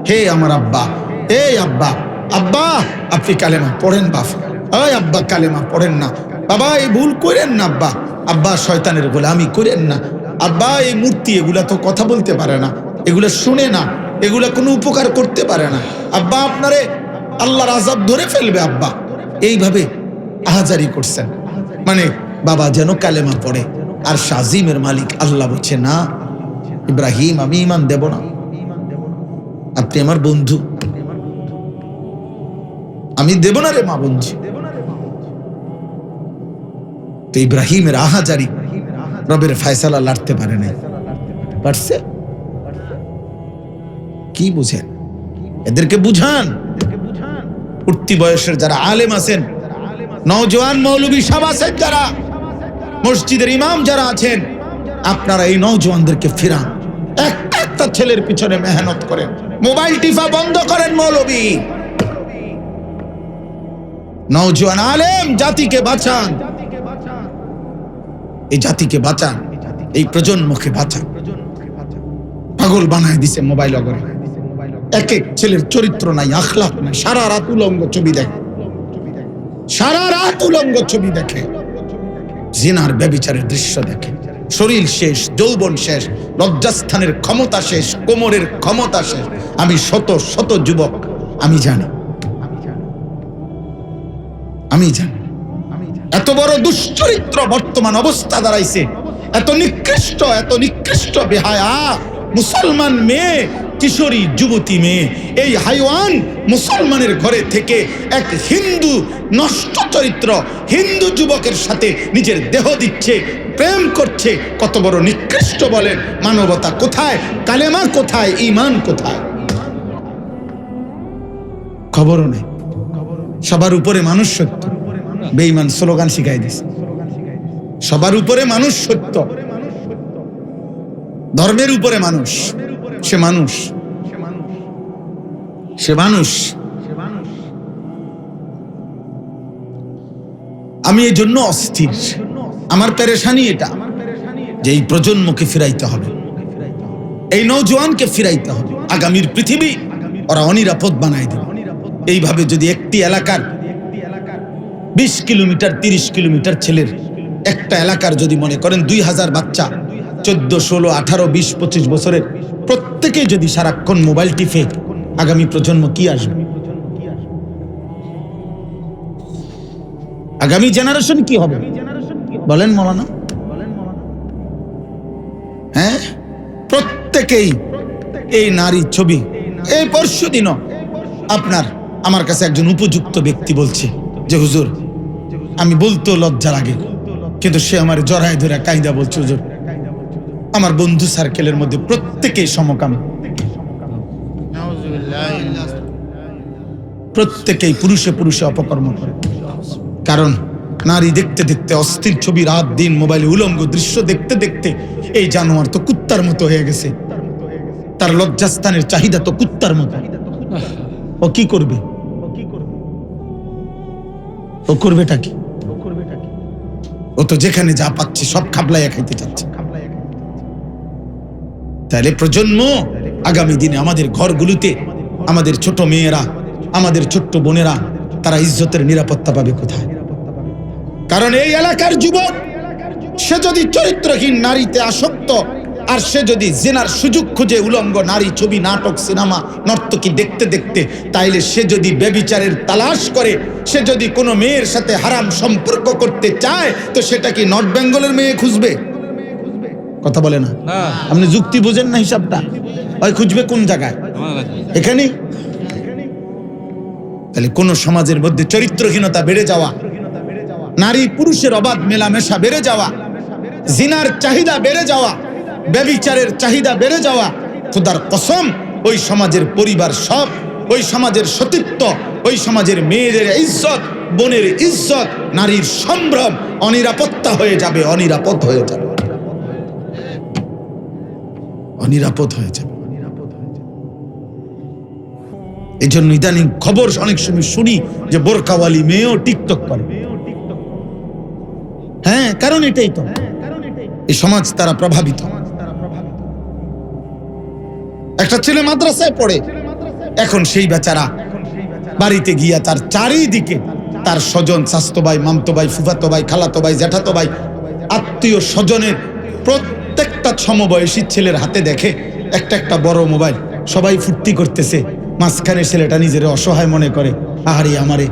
হে আমার আব্বা, এই আব্বা, আব্বা আপনি কালেমা পড়েন বাপ, ওই আব্বা কালেমা পড়েন না বাবা, এই ভুল করেন না আব্বা, আব্বা শয়তানের গোলামি করেন না আব্বা, এই মূর্তি এগুলা তো কথা বলতে পারে না, এগুলা শুনে না, এগুলা কোনো উপকার করতে পারে না আব্বা, আপনারে আল্লাহর আযাব ধরে ফেলবে আব্বা। এইভাবে আহাজারি করছেন, মানে বাবা যেন কালেমা পড়ে। আর শাজিমের মালিক আল্লাহ বলছে, না ইব্রাহিম আমি ঈমান দেব না, আপনি আমার বন্ধু, আমি দেব না রে মা বন্ধু। তো ইব্রাহিমের আহাজারি রবের ফয়সালা লড়তে পারে নাই, পারছে? কি বুঝেন? এদেরকে বুঝান। উঠতি বয়সের যারা আলেম আছেন, নওজোয়ান মৌলবী সাহেব আছেন, যারা মসজিদের ইমাম যারা আছেন, আপনারা এই নওজোয়ানদেরকে ফিরান, একটা ছেলের পিছনে মেহনত করেন, মোবাইল টিপা বন্ধ করেন। মৌলবী নওজোয়ান আলেম জাতিকে বাঁচান, এই জাতিকে বাঁচান, এই প্রজন্মকে বাঁচান। পাগল বানায় দিছে মোবাইল অগরে, এক এক ছেলের চরিত্র নাই, আখলাক নাই, সারা রাত উলঙ্গ ছবি দেখে, সারা রাত উলঙ্গ ছবি দেখে, জিনার ব্যভিচারের দৃশ্য দেখে, শরীর শেষ, যৌবন শেষ, লজ্জাস্থানের ক্ষমতা শেষ, কোমরের ক্ষমতা শেষ। আমি শত শত যুবক আমি জানি, আমি জানি এত বড় দুশ্চরিত্র বর্তমান অবস্থা দাঁড়াইছে, এত নিকৃষ্ট বেহায়া মুসলমান মেয়ে, কিশোরী যুবতী মেয়ে, এই হাইওয়ান মুসলমানের ঘরে থেকে এক হিন্দু নষ্ট চরিত্র হিন্দু যুবকের সাথে নিজের দেহ দিচ্ছে, প্রেম করছে। কত বড় নিকৃষ্ট বলেন! মানবতা কোথায়? কালেমা কোথায়? ঈমান কোথায়? খবরও নেই। সবার উপরে মানুষ সত্য, বেঈমান স্লোগান শিখাই দিছে, সবার উপরে মানুষ সত্য, ধর্মের উপরে মানুষ, সে মানুষ, সে মানুষ। আমি এই জন্য অস্থির, আমার পেরেশানি এটা যে এই প্রজন্মকে ফিরাইতে হবে, এই নওজোয়ানকে ফিরাইতে হবে। আগামীর পৃথিবী ওরা অনিরাপদ বানায় দেবে। এইভাবে যদি একটি এলাকার 20 কিলোমিটার 30 কিলোমিটার ছেলের একটা এলাকার যদি মনে করেন 2000 বাচ্চা 14, 16, 18, 20, 25 বছরের প্রত্যেকেই যদি সারাক্ষণ মোবাইল টিপে, আগামী প্রজন্ম কি আসবে? আগামী জেনারেশন কি হবে বলেন মৌলানা? হ্যাঁ, প্রত্যেকেই এই নারী ছবি। এই পরশুদিনও আপনার আমার কাছে একজন উপযুক্ত ব্যক্তি বলছে যে হুজুর, আমি বলতেও লজ্জা লাগে, কিন্তু সে আমার জড়ায় ধরে কায়দা বলছে, হুজুর আমার বন্ধু সার্কেলের মধ্যে প্রত্যেকেই সমকাম, প্রত্যেকেই পুরুষে পুরুষে অপকর্ম করে। কারণ নারী দেখতে দেখতে, অস্থির ছবি রাত দিন মোবাইলে উলঙ্গ দৃশ্য দেখতে দেখতে এই জানোয়ার তো কুত্তার মতো হয়ে গেছে, তার লজ্জাস্থানের চাহিদা তো কুত্তার মতো। ও কি করবে? ও করবেটা কি? ও তো যেখানে যা পাচ্ছে সব খাবলাইয়া খাইতে চাচ্ছে। তাহলে প্রজন্ম আগামী দিনে আমাদের ঘরগুলোতে আমাদের ছোট মেয়েরা, আমাদের ছোট্ট বোনেরা, তারা ইজ্জতের নিরাপত্তা পাবে কোথায়? কারণ এই এলাকার যুবক সে যদি চরিত্রহীন নারীতে আসক্ত, আর সে যদি জিনার সুযোগ খুঁজে উলঙ্গ নারী ছবি, নাটক, সিনেমা, নর্তকী দেখতে দেখতে, তাইলে সে যদি ব্যভিচারের তালাশ করে, সে যদি কোনো মেয়ের সাথে হারাম সম্পর্ক করতে চায়, তো সেটা কি নর্থ বেঙ্গলের মেয়ে খুঁজবে? কথা বলে না, আপনি যুক্তি বোঝেন না হিসাবটা। ওই খুঁজবে কোন জায়গায়? এখানে। তাহলে কোন সমাজের মধ্যে চরিত্রহীনতা বেড়ে যাওয়া, নারী পুরুষের অবাধ মেলামেশা বেড়ে যাওয়া, জিনার চাহিদা বেড়ে যাওয়া, ব্যভিচারের চাহিদা বেড়ে যাওয়া, খোদার কসম ওই সমাজের পরিবার সব, ওই সমাজের সতীত্ব, ওই সমাজের মেয়েদের ইজ্জত, বোনের ইজ্জত, নারীর সম্ভ্রম অনিরাপত্তা হয়ে যাবে, অনিরাপদ হয়ে যাবে, অনিরাপদ হয়ে যাবে। এই জন্য ইদানিং খবর অনেক সময় শুনি যে বোরকাওয়ালি মেয়েও টিকটক করে। হ্যাঁ, কারণ এটাই তো, এই সমাজ তারা প্রভাবিত। একটা ছেলে মাদ্রাসায় পড়ে, এখন সেই বেচারা বাড়িতে গিয়া তার চারিদিকে তার স্বজন, স্বাস্থ্য ভাই, মামতো ভাই, ফুফাতো ভাই, খালাতো ভাই, জ্যাঠাতো ভাই, আত্মীয় স্বজনের প্রত্যেকটা সমবয়সী ছেলের হাতে দেখে একটা একটা বড় মোবাইল, সবাই ফুর্তি করতেছে। মাঝখানে ছেলেটা নিজের অসহায় মনে করে, আহারে আমারে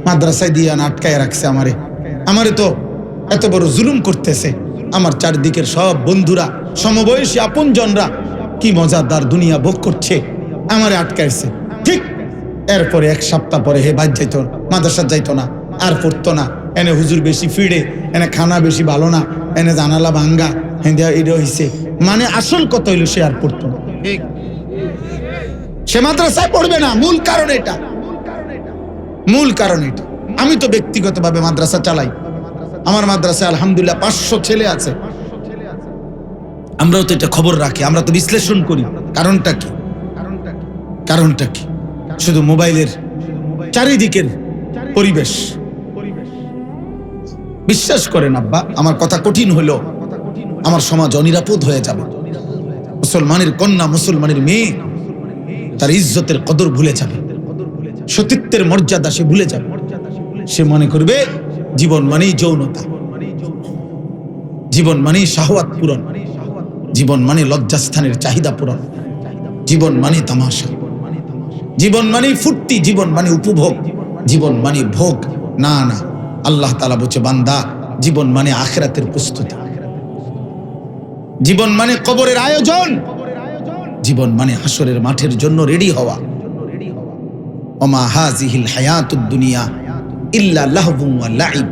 মাদ্রাসায় দিয়ে আটকায় রাখছে, আমারে তো এত বড় জুলুম করতেছে। আমার চারদিকের সব বন্ধুরা, সমবয়সী আপনজনরা কি মজাদার দুনিয়া ভোগ করছে, আমারে আটকাইছে। ঠিক এরপরে এক সপ্তাহ পরে হে বাদ যাইতো, মাদ্রাসা যাইতো না, আর পড়তো না। এনে হুজুর বেশি ফিরে, এনে খানা বেশি ভালো না, এনে জানালা ভাঙ্গা, হ্যাঁ এটা হইছে। মানে আসল কত হইলো, সে আর পড়তো না, সে মাদ্রাসায় পড়বে না। মূল কারণ এটা, মূল কারণ এটা। আমি তো ব্যক্তিগতভাবে মাদ্রাসা চালাই, আমার মাদ্রাসায় আলহামদুলিল্লাহ 500 ছেলে আছে। আমরাও তো এটা খবর রাখি, আমরা তো বিশ্লেষণ করি কারণটা কি, কারণটা কি। শুধু মোবাইলের চারিদিকের পরিবেশ। বিশ্বাস করেন আব্বা, আমার কথা কঠিন হলো, আমার সমাজ অনিরাপদ হয়ে যাবে। মুসলমানের কন্যা, মুসলমানের মেয়ে তার ইজ্জতের কদর ভুলে যাবে, সতীত্বের মর্যাদা সে ভুলে যাবে। সে মনে করবে জীবন মানেই যৌনতা, জীবন মানেই শাহওয়াত পূরণ, জীবন মানে লজ্জাস্থানের চাহিদা পূরণ, জীবন মানে তামাশা, জীবন মানে ফুর্তি, জীবন মানে উপভোগ, জীবন মানে ভোগ। না না, আল্লাহ তাআলা বলছে বান্দা, জীবন মানে আখিরাতের প্রস্তুতি, জীবন মানে কবরের আয়োজন, জীবন মানে হাসরের মাঠের জন্য রেডি হওয়া। ওমা হাযিহিল হায়াতুদ দুনিয়া ইল্লা লাহবুন ওয়া লাইব।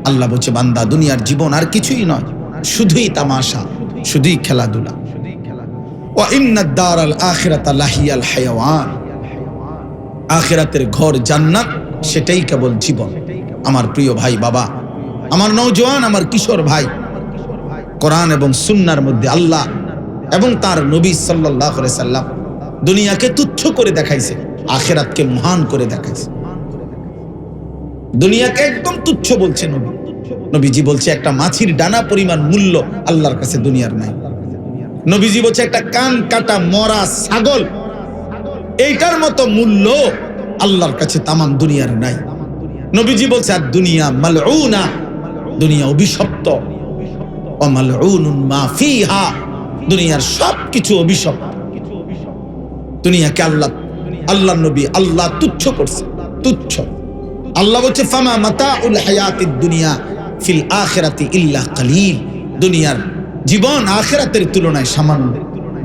আল্লাহ বলছে বান্দা, দুনিয়ার জীবন আর কিছুই নয়, শুধুই তামাশা, শুধুই খেলাধুলা। ওয়া ইন্নাদ দারাল আখিরাতা লাহিয়াল হায়াওয়ান। আখিরাতের ঘর জান্নাত, সেটাই কেবল জীবন। আমার প্রিয় ভাই, বাবা, আমার নওজোয়ান, আমার কিশোর ভাই, কোরআন এবং সুন্নাহর মধ্যে আল্লাহ এবং তার নবী সাল্লাল্লাহু আলাইহি সাল্লাম দুনিয়াকে তুচ্ছ করে দেখাইছে, আখিরাতকে মহান করে দেখাইছে। দুনিয়াকে একদম তুচ্ছ বলছে নবী। নবীজি বলছে একটা মাছির ডানা পরিমাণ মূল্য আল্লাহর কাছে দুনিয়ার নাই। নবীজি বলছে একটা কান কাটা মরা ছাগল, এইটার মতো মূল্য আল্লাহর কাছে তামাম দুনিয়ার নাই। নবীজি বলছে আর দুনিয়া মালউনা, দুনিয়া অভিশপ্ত। ওয়া মালউনুন মা ফিহা, দুনিয়ার সবকিছু অভিশপ্ত। দুনিয়াকে আল্লাহর নবী আল্লাহ তুচ্ছ করছে, তুচ্ছ। আল্লাহ বলছে ফামা মাতাউল হায়াতিদ দুনিয়া ফিল আখিরাতি ইল্লা কালিল। দুনিয়ার জীবন আখিরাতের তুলনায় সামান্য।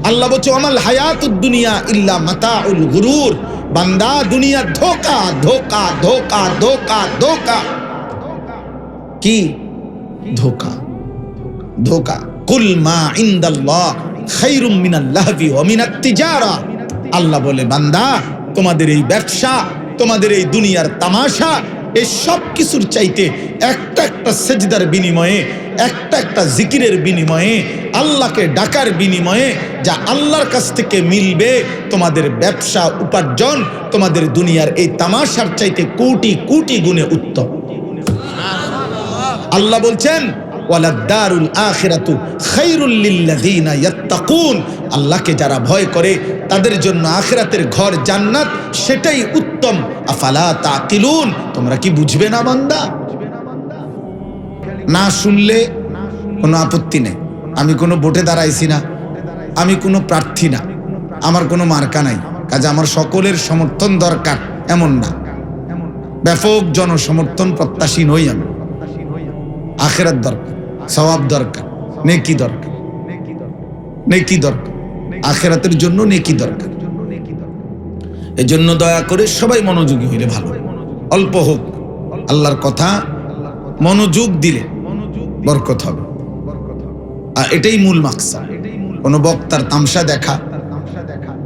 আল্লাহ বলছে আমাল হায়াতুদ দুনিয়া ইল্লা মাতাউল গুরুর। বান্দা, দুনিয়া ধোঁকা, ধোঁকা, ধোঁকা, ধোঁকা, ধোঁকা। কি ধোঁকা? ধোঁকা। কুল মা ইনদাল্লাহ খায়রুম মিনাল লাহবি ওয়া মিনাত তিজারা। আল্লাহ বলে বান্দা, তোমাদের এই ব্যবসা, তোমাদের এই দুনিয়ার তামাশা, এই সব কিছুর চাইতে একটা একটা সেজদার বিনিময়ে, একটা একটা জিকিরের বিনিময়ে, আল্লাহকে ডাকার বিনিময়ে যা আল্লাহর কাছ থেকে মিলবে, তোমাদের ব্যবসা উপার্জন তোমাদের দুনিয়ার এই তামাশার চাইতে কোটি কোটি গুণে উত্তম। আল্লাহ বলছেন ওয়ালাদ-দারুল আখিরাতু খায়রুল লিল্লাযিনা ইয়াত্তাকুন। আল্লাহকে যারা ভয় করে তাদের জন্য আখিরাতের ঘর জান্নাত, সেটাই উত্তম। আফালা তাকিলুন, তোমরা কি বুঝবে না বান্দা? না শুনলে কোনো আপত্তি নেই। আমি কোনো ভোটে দাঁড়াইছি না, আমি কোনো প্রার্থী না, আমার কোনো মার্কা নাই, কাজে আমার সকলের সমর্থন দরকার এমন না। ব্যাপক জনসমর্থন প্রত্যাশী নই আমি। আখিরাত দরকার, সওয়াব দরকার, নেকি দরকার, নেকি দরকার, আখিরাতের জন্য নেকি দরকার। এজন্য দয়া করে সবাই মনোযোগী হইলে ভালো, অল্প হোক। আল্লাহর কথা মনোযোগ দিলে বরকত হবে, আর এটাই মূল মাকসাদ। কোনো বক্তার তামসা দেখা,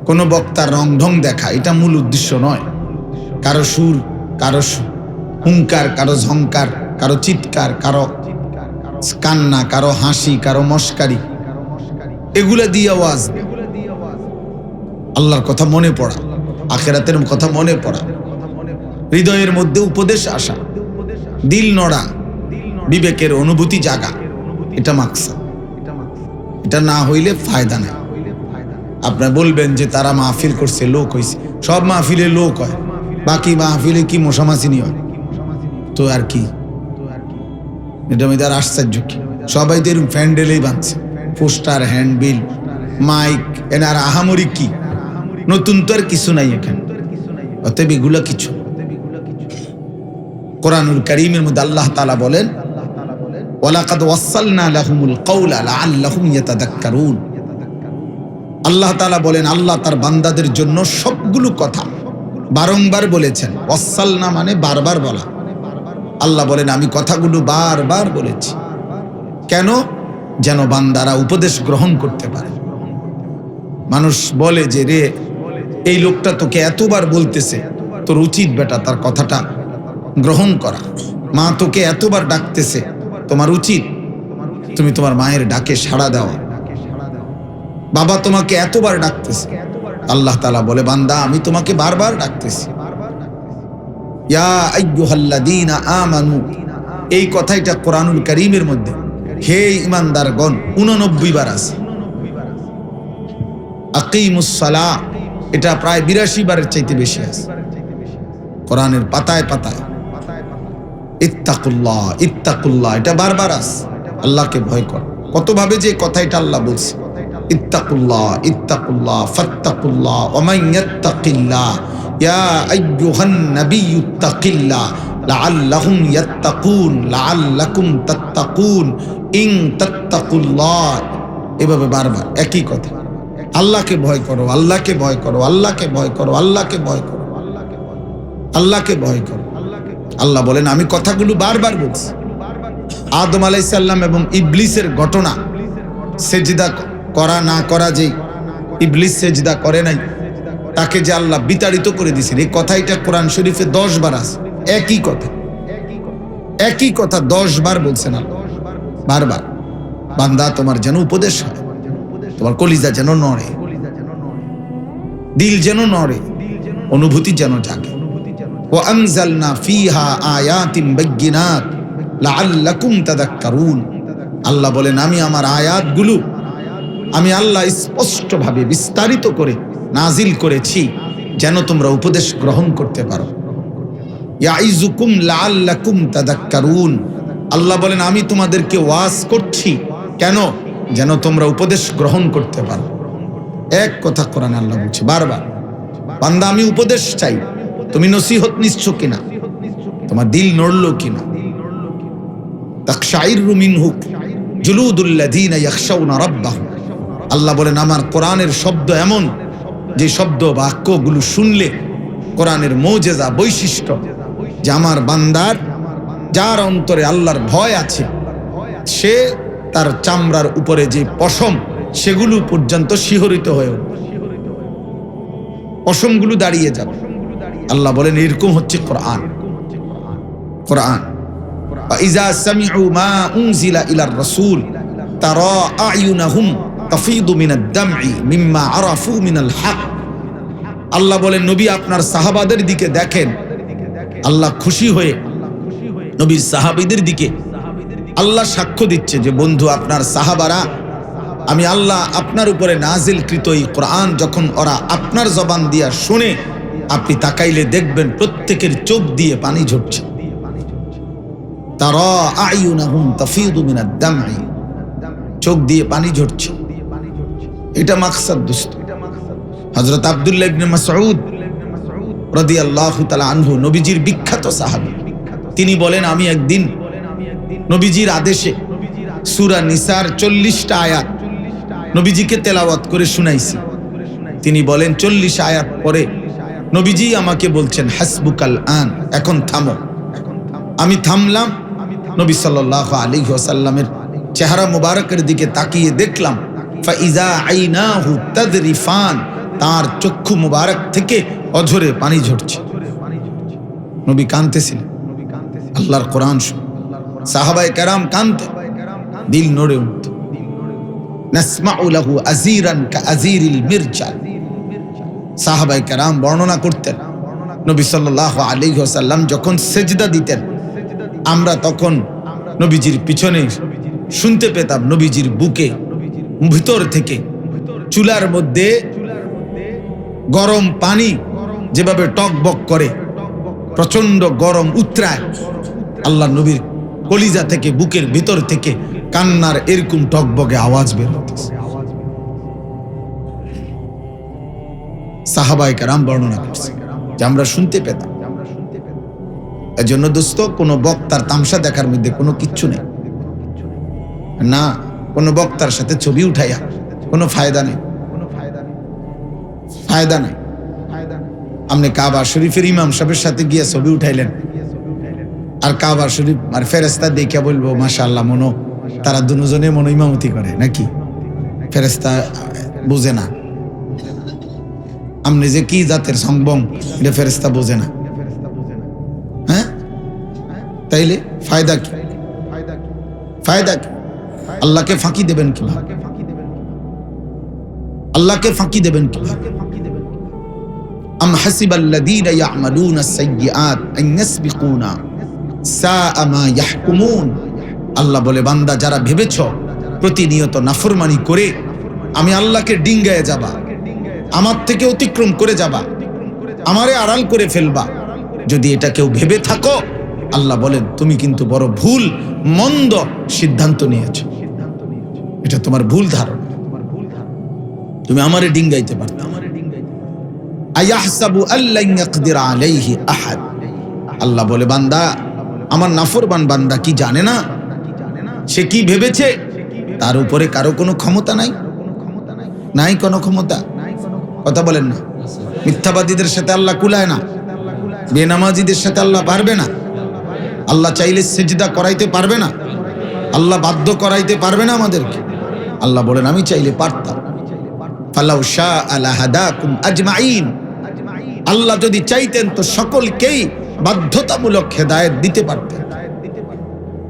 কোনো বক্তার রং ঢং দেখা, এটা মূল উদ্দেশ্য নয়। কারো সুর, কারো হুঙ্কার, কারো ঝংকার, কারো চিৎকার, কারো কান্না, কারো হাসি, কারো মস্কারি, এগুলা দিয়ে আওয়াজ। আল্লাহর কথা মনে পড়া, আখিরাতের কথা মনে পড়া, হৃদয়ের মধ্যে উপদেশ আসা, দিল নড়া, বিবেকের অনুভূতি জাগা, এটা মাকসাদ। এটা না হইলে ফায়দা নাই। আপনারা বলবেন যে তারা মাহফিল করছে, লোক হইছে, সব মাহফিলে লোক হয়, বাকি মাহফিলে কি মশামাছিনি হয়? তো আর কি, এটা মধ্যে আর আশ্চর্য কি? সবাই তো এরকম ফ্যান্ডেলেই বাঁধছে, পোস্টার, হ্যান্ডবিল, মাইক, এনে আর আহামরি কি? নতুন তো আর কিছু নাই এখানে। অতএব এগুলো কিছু। কোরআনুল কারীমের মধ্যে আল্লাহ তাআলা বলেন, ওয়ালাকাদ ওয়াসালনা লাহুমুল কাওলা লাআল্লাহুম ইয়াতাযাক্কারুন। আল্লাহ তাআলা বলেন, আল্লাহ তার বান্দাদের জন্য সবগুলো কথা বারংবার বলেছেন। ওয়াসালনা মানে বারবার বলা। আল্লাহ বলেন, আমি কথাগুলো বারবার বলেছি। কেন? যেন বান্দারা উপদেশ গ্রহণ করতে পারে। মানুষ বলে যে, রে এই লোকটা তোকে এতবার বলতেছে, তোর উচিত বেটা তার কথাটা গ্রহণ করা। মা তোকে এতবার ডাকতেছে, তোমার উচিত তুমি তোমার মায়ের ডাকে সাড়া দাও। বাবা তোমাকে এতবার ডাকতেছে, আল্লাহ তাআলা বলে, বান্দা আমি তোমাকে বারবার ডাকতেছি। ইয়া আইয়ুহাল্লাযীনা আমানু, এই কথাটা কোরআনুল কারীমের মধ্যে হে ঈমানদারগণ 89 বার আছে। আকিমুস সালাহ, এটা প্রায় 82 বারের চাইতে বেশি আছে কোরআনের পাতায় পাতায়। ইত্তাকুল্লাহ, ইত্তাকুল্লাহ, এটা বারবার আছে। আল্লাহকে ভয় কর। কতভাবে যে কথাটা আল্লাহ বলছে, ইত্তাকুল্লাহ, ইত্তাকুল্লাহ, ফাত্তাকুল্লাহ, ওয়া মান ইয়াত্তাকিল্লাহ ইয়া আইয়ুহান নাবিয়্যু ইত্তাকিল্লাহ লাআল্লাহুম ইয়াত্তাকুন লাআল্লাকুম তাত্তাকুন ইন তাত্তাকুল্লাহ। এভাবে বারবার একই কথা, আল্লাহকে ভয় করো, আল্লাহকে ভয় করো, আল্লাহকে ভয় করো, আল্লাহকে ভয় করো, আল্লাহকে ভয় করো। আল্লাহ বলেন, আমি কথাগুলো বারবার বলছি। আদম আলাইহিস সালাম এবং ইবলিসের ঘটনা, সেজদা করা না করা, যে ইবলিস সেজদা করে নাই, তাকে যে আল্লাহ বিতাড়িত করে দিয়েছেন, এই কথাটা কোরআন শরীফে 10 বার আছে। একই কথা, একই কথা 10 বার বলছেন আল্লাহ বারবার। বান্দা তোমার যেন উপদেশ হয়, তোমার কলিজা যেন নড়ে, দিল যেন নড়ে, অনুভূতি যেন জাগে। ওয়া আনজালনা ফিহা আয়াতিন বাইয়িনাত লাআল্লাকুম তাযাক্কারুন। আল্লাহ বলেন, আমি আমার আয়াতগুলো আমি আল্লাহ স্পষ্টভাবে বিস্তারিত করে নাজিল করেছি যেন তোমরা উপদেশ গ্রহণ করতে পারো। ইয়াইযুকুম লাআল্লাকুম তাযাক্কারুন। আল্লাহ বলেন, আমি তোমাদেরকে ওয়াজ করছি কেন? যেন তোমরা উপদেশ গ্রহণ করতে পারো। এক কথা কোরআনে আল্লাহ বলছে বারবার, বান্দা আমি উপদেশ চাই, তুমি নসিহত নিচ্ছ কিনা, তোমার দিল নড়লো কিনা। তাকশাইরু মিনহু জুলুদুল্লাযীনা ইয়াখশাউনা রাব্বাহুম। আল্লাহ বলেন, আমার কোরআনের শব্দ এমন যে শব্দ বাক্যগুলো শুনলে কোরআনের মুজিজা বৈশিষ্ট্য, যে আমার বান্দার যার অন্তরে আল্লাহর ভয় আছে, সে তার চামড়ার উপরে যে পশম সেগুলো পর্যন্ত শিহরিত হয়ে উঠবে, পশমগুলো দাঁড়িয়ে যাবে। আল্লাহ বলেন, এরকম হচ্ছে কোরআন। কোরআন ইযা সামিউ মা উনজিলা ইলার রাসূল তারা আয়ুনাহুম তাফিদু মিনাদ দামঈ মিম্মা আরাফু মিনাল হক। আল্লাহ বলেন, নবী আপনার সাহাবাদের দিকে দেখেন। আল্লাহ খুশি হয়ে নবীর সাহাবীদের দিকে আল্লাহ সাক্ষ্য দিচ্ছে যে, বন্ধু আপনার সাহাবারা, আমি আল্লাহ আপনার উপরে নাজিলকৃত এই কোরআন যখন ওরা আপনার জবান দিয়া শুনে, আপনি তাকাইলে দেখবেন প্রত্যেকের চোখ দিয়ে পানি ঝরছে। তারা আয়ুনাহুম তাফিদু মিনাদ দামঈ, চোখ দিয়ে পানি ঝরছে। এটা মাকসাদ দোস্ত। হযরত আব্দুল্লাহ ইবনে মাসউদ রাদিয়াল্লাহু তাআলা আনহু, নবীজির বিখ্যাত সাহাবী, তিনি বলেন, আমি একদিন নবীজির আদেশে সূরা নিসার 40টা আয়াত নবীজিকে তেলাওয়াত করে শুনাইছি। তিনি বলেন, 40 আয়াত পরে নবীজি আমাকে বলছেন, হাসবুকাল আন, এখন থামো। আমি থামলাম। নবী সাল্লাল্লাহু আলাইহি ওয়াসাল্লামের চেহারা মুবারকের দিকে তাকিয়ে দেখলাম, ফাইজা আইনাহু তাদরিফান, তার চক্ষু মুবারক থেকে অঝরে পানি ঝরছে। নবী কাঁদতেছিলেন আল্লাহর কোরআন শুনে। সাহাবায়ে কেরাম কাঁদতেন, দিল নড়ে উঠত। নাসমাউ লাহু আজিরান কাআজিরিল মিরজাল। সাহাবায়ে কেরাম বর্ণনা করতেন, নবী সাল্লাল্লাহু আলাইহি ওয়াসাল্লাম যখন সেজদা দিতেন, আমরা তখন নবীজির পিছনে শুনতে পেতাম নবীজির বুকে ভিতর থেকে চুলার মধ্যে গরম পানি যেভাবে টক বক করে, প্রচন্ড গরম উতরায়, আল্লাহ নবীর কলিজা থেকে, বুকের ভিতর থেকে কান্নার এরকম টকবকে আওয়াজ বের হতেছে। সাহাবায়ে কেরাম বর্ণনা করছে যে আমরা শুনতে পেতাম। এজন্য দোস্ত, কোনো বক্তার তামসা দেখার মধ্যে কোনো কিচ্ছু নেই না। কোনো বক্তার সাথে ছবি উঠাইয়া কোনো ফায়দা নেই, ফায়দা নাই। আপনি কাবা শরীফের ইমাম সাহেবের সাথে গিয়ে ছবি উঠাইলেন, আর কাবা শরীফ আর ফেরেস্তা দেখে বলবো মাশাআল্লাহ, মনো তারা দুজনে মনো ইমামতি করে নাকি? ফেরেস্তা বোঝে না আপনি যে কি জাতের সংবং, এটা ফেরেস্তা বোঝে না। হ্যাঁ, তাইলে ফায়দা কি? ফায়দা কি? আল্লাহকে ফাঁকি দেবেন কি? আল্লাহকে ফাঁকি দেবেন কি? আম হাসিবাল্লাযীনা ইয়া'মালুনা আস-সাইয়্যাত আন ইয়াসবিকুনা সাআ মা ইয়াহকুমুন। আল্লাহ বলে, বান্দা যারা ভেবেছ প্রতিনিয়ত নাফরমানি করে আমি আল্লাহকে ডিঙ্গায়ে যাবা, আমার থেকে অতিক্রম করে যাবা, আমারে আড়াল করে ফেলবা, যদি এটা কেউ ভেবে থাকো, আল্লাহ বলেন তুমি কিন্তু বড় ভুল মন্দ সিদ্ধান্ত নিয়েছ। এটা তোমার ভুল ধারণা। তুমি আমারে ডিঙ্গাইতে পারতে। আয়াহসাবু আল্লান ইয়াকদির আলাইহি আহাদ। আল্লাহ বলে, বান্দা, আমার নাফরমান বান্দা কি জানে না সে কি ভেবেছে তার উপরে কারো কোনো ক্ষমতা নাই? নাই কোনো ক্ষমতা। কথা বলেন না। মিথ্যাবাদীদের সাথে আল্লাহ কুলায় না, বেনামাজিদের সাথে আল্লাহ পারবে না। আল্লাহ চাইলে সিজদা করাইতে পারবে না, আল্লাহ বাধ্য করাইতে পারবে না আমাদেরকে। আল্লাহ বলেন, আমি চাইলে পারতাম। ফালাউ শাআ লাহাদাকুম আজমাইন। আল্লাহ যদি চাইতেন তো সকলকেই বাধ্যতামূলক হেদায়েত দিতে পারতেন।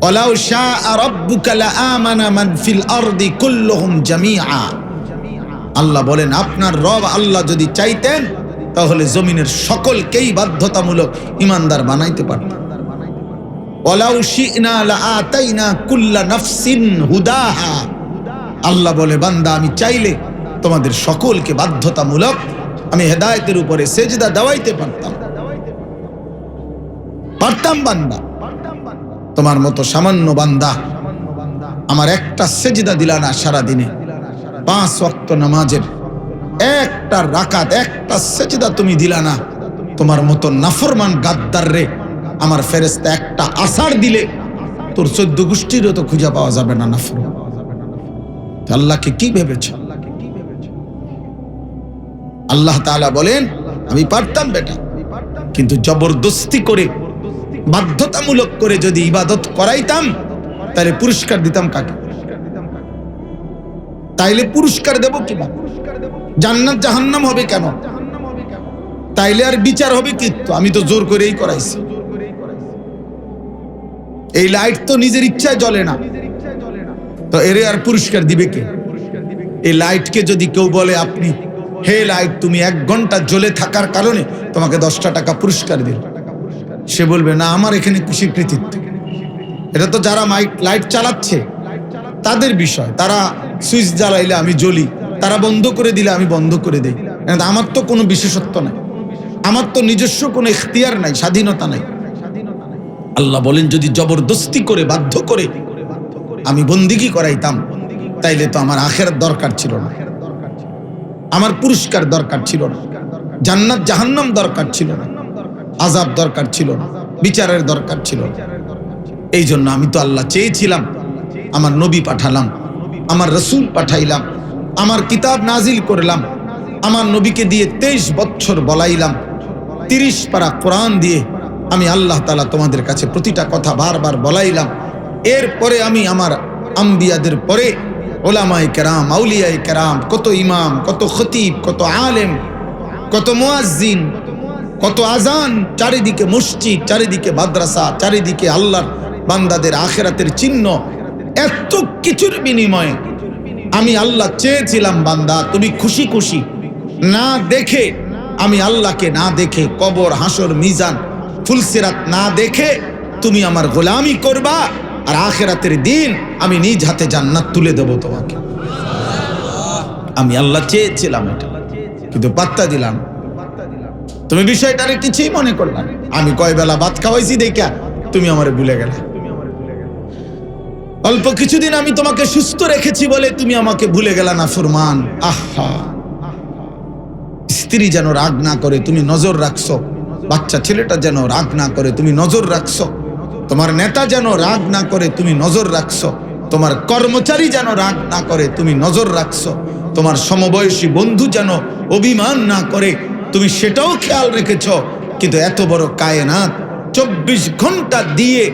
ওয়ালাউ শাআ রাব্বুকা লাআমানা মান ফিল আরদি কুল্লুহুম জামিআ। আল্লাহ বলেন, আপনার রব আল্লাহ যদি চাইতেন তাহলে জমিনের সকলকেই বাধ্যতামূলক ঈমানদার বানাইতে পারতেন। ওয়ালাউ শি'না লাআতাইনা কুল্লা নাফসিন হুদাহা। আল্লাহ বলে, বান্দা, আমি চাইলে তোমাদের সকলকে বাধ্যতামূলক আমি হেদায়েতের উপরে সেজদা দেওয়াইতে পারতাম। পারতাম বান্দা। তোমার মতো সামান্য বান্দা আমার একটা সেজদা দিলা না সারা দিনে। 5 ওয়াক্ত নামাজের একটা রাকাত, একটা সেজদা তুমি দিলা না। তোমার মতো নাফরমান গাদ্দার রে আমার ফেরেশতা একটা আসার দিলে তোর 14 গোষ্ঠীরও তো খুঁজে পাওয়া যাবে না নাফরমান। আল্লাহকে কি ভেবেছ? আল্লাহ তাআলা বলেন, আমি পারতাম বেটা, কিন্তু জবরদস্তি করে বাধ্যতামূলক করে যদি ইবাদত করাইতাম তাহলে পুরস্কার দিতাম কাকে? তাইলে পুরস্কার দেব কিবা? জান্নাত জাহান্নাম হবে কেন? তাইলে আর বিচার হবে কি? তো আমি তো জোর করেই করাইছি। এই লাইট তো নিজের ইচ্ছায় জ্বলে না, তো এর আর পুরস্কার দিবে কে? এই লাইটকে যদি কেউ বলে, আপনি হে লাইট, তুমি 1 ঘন্টা জ্বলে থাকার কারণে তোমাকে 10টা টাকা পুরস্কার দিল, সে বলবে না, আমার এখানে খুশির কৃতিত্ব। এটা তো যারা লাইট চালাচ্ছে তাদের বিষয়। তারা সুইচ জ্বালাইলে আমি জ্বলি, তারা বন্ধ করে দিলে আমি বন্ধ করে দেই। আমার তো কোনো বিশেষত্ব নাই, আমার তো নিজস্ব কোনো ইখতিয়ার নাই, স্বাধীনতা নাই। আল্লাহ বলেন, যদি জবরদস্তি করে বাধ্য করে আমি বন্দিগি করাইতাম তাইলে তো আমার আখিরাত দরকার ছিল না, আমার পুরস্কার দরকার ছিল না, জান্নাত জাহান্নাম দরকার ছিল না, আযাব দরকার ছিল না, বিচারের দরকার ছিল না। এই জন্য আমি তো আল্লাহ চেয়েছিলাম, আমার নবী পাঠালাম, আমার রাসূল পাঠাইলাম, আমার কিতাব নাজিল করলাম, আমার নবীকে দিয়ে 23 বছর বলাইলাম, 30 পারা কোরআন দিয়ে আমি আল্লাহ তাআলা তোমাদের কাছে প্রতিটা কথা বারবার বলাইলাম। এরপরে আমি আমার আম্বিয়াদের পরে ওলামায়ে কেরাম, আউলিয়ায়ে কেরাম, কত ইমাম, কত খতিব, কত আলেম, কত মুয়াজ্জিন, কত আজান, চারিদিকে মসজিদ, চারিদিকে মাদ্রাসা, চারিদিকে আল্লাহর বান্দাদের আখিরাতের চিহ্ন, এত কিছুর বিনিময়ে আমি আল্লাহ চেয়েছিলাম, বান্দা তুমি খুশি খুশি না দেখে, আমি আল্লাহকে না দেখে, কবর, হাসর, মিজান, ফুলসিরাত না দেখে তুমি আমার গোলামি করবা, আর আখিরাতের দিন আমি নিজ হাতে জান্নাত তুলে দেব তোমাকে। আমি আল্লাহ চেয়েছিলাম এটা, কিন্তু পাত্তা দিলাম। তুমি বিষয়টারে কিছুই মনে করলা না। আমি কয় বেলা ভাত খাওয়াইছি দেখা তুমি আমারে ভুলে গেলা। অল্প কিছুদিন আমি তোমাকে সুস্থ রেখেছি বলে তুমি আমাকে ভুলে গেলা না ফরমান। আহা, স্ত্রী যেন রাগ না করে তুমি নজর রাখছো, বাচ্চা ছেলেটা যেন রাগ না করে তুমি নজর রাখছো, তোমার নেতা যেন রাগ না করে তুমি নজর রাখছো, তোমার কর্মচারী যেন রাগ না করে তুমি নজর রাখছো, তোমার সমবয়সী বন্ধু যেন অভিমান না করে তুমি সেটাও খেয়াল রেখেছ। কিন্তু এত বড় কায়নাত 24 ঘন্টা দিয়ে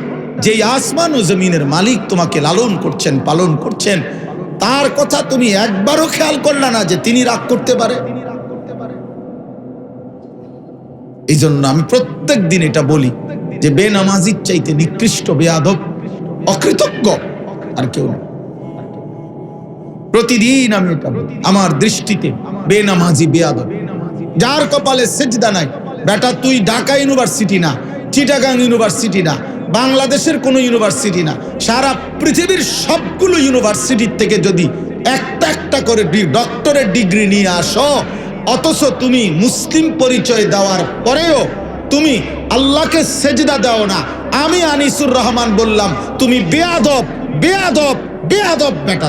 যেই আসমান ও জমিনের মালিক তোমাকে লালন করছেন, পালন করছেন, তার কথা তুমি একবারও খেয়াল করলা না যে তিনি রাগ করতে পারে। এই জন্য আমি প্রত্যেক দিন এটা বলি যে বেনামাজির চাইতে নিকৃষ্ট, বেয়াদব, অকৃতজ্ঞ আর কেউ নেই। প্রতিদিন আমি এটা বলি, আমার দৃষ্টিতে বেনামাজি, বেয়াদব, যার কপালে সেজদা নাই। বেটা তুই ঢাকা ইউনিভার্সিটি না, চিটাগাং ইউনিভার্সিটি না, বাংলাদেশের কোনো ইউনিভার্সিটি না, সারা পৃথিবীর সবগুলো ইউনিভার্সিটির থেকে যদি একটা একটা করে ডক্টরের ডিগ্রি নিয়ে আসো, অথচ তুমি মুসলিম পরিচয় দেওয়ার পরেও তুমি আল্লাহকে সেজদা দাও না, আমি আনিসুর রহমান বললাম তুমি বেয়াদব, বেয়াদব, বেয়াদব বেটা।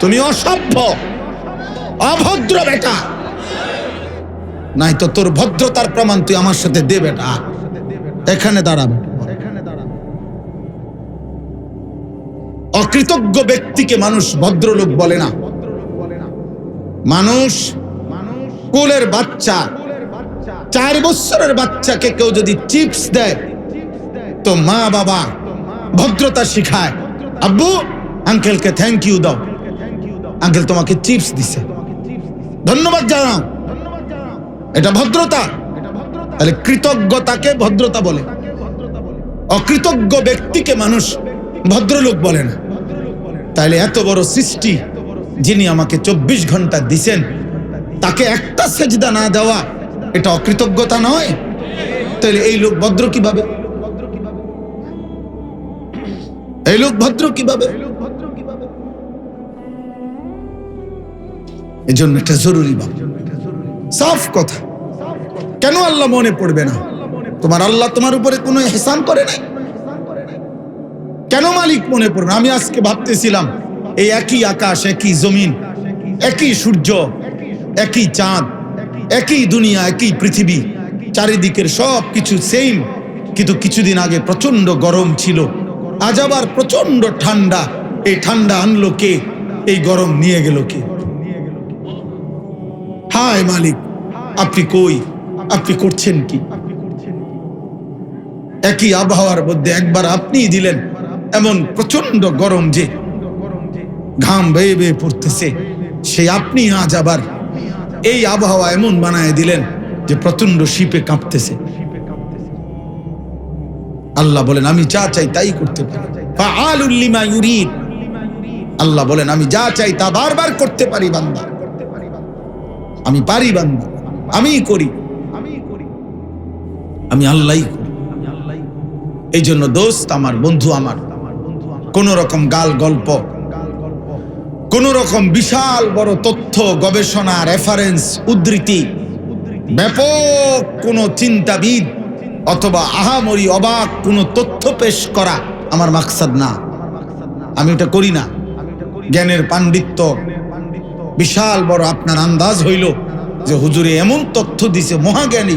তুমি অসভ্য, অভদ্র বেটা। নাই তো তোর ভদ্রতার প্রমাণ তুই আমার সাথে দে বেটা, এখানে দাঁড়াবে। অকৃতজ্ঞ ব্যক্তিকে মানুষ ভদ্রলোক বলে না। মানুষ কুলের বাচ্চা, 4 বছরের বাচ্চাকে কেউ যদি চিপস দেয় তো মা বাবা ভদ্রতা শিখায়। আব্বু আঙ্কেলকে থ্যাংক ইউ দাও, আঙ্কেল তোমাকে চিপস দিছে, ধন্যবাদ জানাও, এটা ভদ্রতা। তাহলে কৃতজ্ঞতাকে ভদ্রতা বলে, অকৃতজ্ঞ ব্যক্তিকে মানুষ ভদ্রলোক বলে না। তাহলে এত বড় সৃষ্টি যিনি আমাকে 24 ঘন্টা দিছেন, তাকে একটা সেজদা না দেওয়া এটা অকৃতজ্ঞতা নয়? তাহলে এই লোক ভদ্র কিভাবে? এই লোক ভদ্র কিভাবে? এই জন্য এটা জরুরি বাবা, সাফ কথা। কেন আল্লাহ মনে পড়বে না? তোমার আল্লাহ তোমার উপরে কোনো ইহসান করে নাই? কেন মালিক মনে পড়বে? আমি আজকে ভাবতেছিলাম এই একই আকাশ, একই জমিন, একই সূর্য, একই চাঁদ, একই দুনিয়া, একই পৃথিবী, চারিদিকের সব কিছু সেম, কিন্তু কিছুদিন আগে প্রচন্ড গরম ছিল, আজ আবার প্রচন্ড ঠান্ডা। এই ঠান্ডা আনলো কে? এই গরম নিয়ে গেল কে? হায় মালিক, আপনি কই? আপনি করছেন কি? একই আবহাওয়ার মধ্যে একবার আপনিই দিলেন এমন প্রচন্ড গরম যে ঘাম বেয়ে বেয়ে পড়তেছে, সেই আপনি আজ আবার এই আবহাওয়া এমন বানায় দিলেন যে প্রচন্ড শীতে কাঁপতেছে। আল্লাহ বলেন আমি যা চাই তাই করতে পারি, ফাআলুল লিমা ইউরিদ। আল্লাহ বলেন আমি যা চাই তা বারবার করতে পারি বান্দা, আমি পারি বান্দা, আমিই করি, আমি আল্লাহই করি। এই জন্য দোস্ত আমার, বন্ধু আমার, কোন রকম গাল গল্প, কোন রকম বিশাল বড় তথ্য গবেষণা, রেফারেন্স, উদ্ধৃতি, ব্যাপক কোন চিন্তাবিদ অথবা আহামরি অবাক কোন তথ্য পেশ করা আমার মাকসাদ না। আমি এটা করি না। জ্ঞানের পাণ্ডিত্য বিশাল বড় আপনার আন্দাজ হইল যে হুজুরে এমন তথ্য দিছে, মহাজ্ঞানী,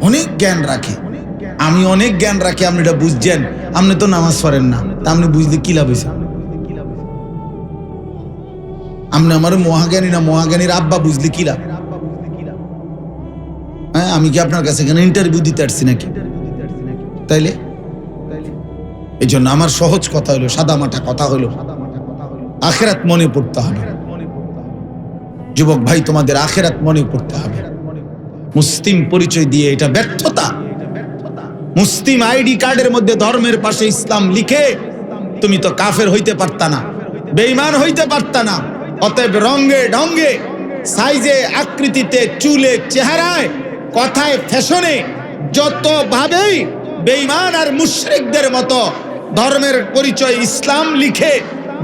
অনেক জ্ঞান রাখে, আমি অনেক জ্ঞান রাখি, আপনি এটা বুঝছেন, আপনি তো নামাজ পড়েন না, তা আপনি বুঝলে কি লাভ হয়েছে? আপনি আমার মহাজ্ঞানী না, মহাজ্ঞানীর আব্বা বুঝলে কি লাভ? হ্যাঁ, আমি কি আপনার কাছে এখানে ইন্টারভিউ দিতে আসছি নাকি? তাইলে এই জন্য আমার সহজ কথা হলো, সাদামাটা কথা হলো, আখেরাত মনে পড়তে হবে। যুবক ভাই, তোমাদের আখেরাত মনে পড়তে হবে। মুসলিম পরিচয় দিয়ে এটা ব্যর্থতা। মুসলিম আইডি কার্ডের মধ্যে ধর্মের পাশে ইসলাম লিখে তুমি তো কাফের হইতে পারতা না, বেঈমান হইতে পারতা না। অতএব রঙে ঢঙ্গে, সাইজে, আকৃতিতে, চুলে, চেহারায়, কথায়, ফ্যাশনে যতভাবেই বেঈমান আর মুশরিকদের মতো ধর্মের পরিচয় ইসলাম লিখে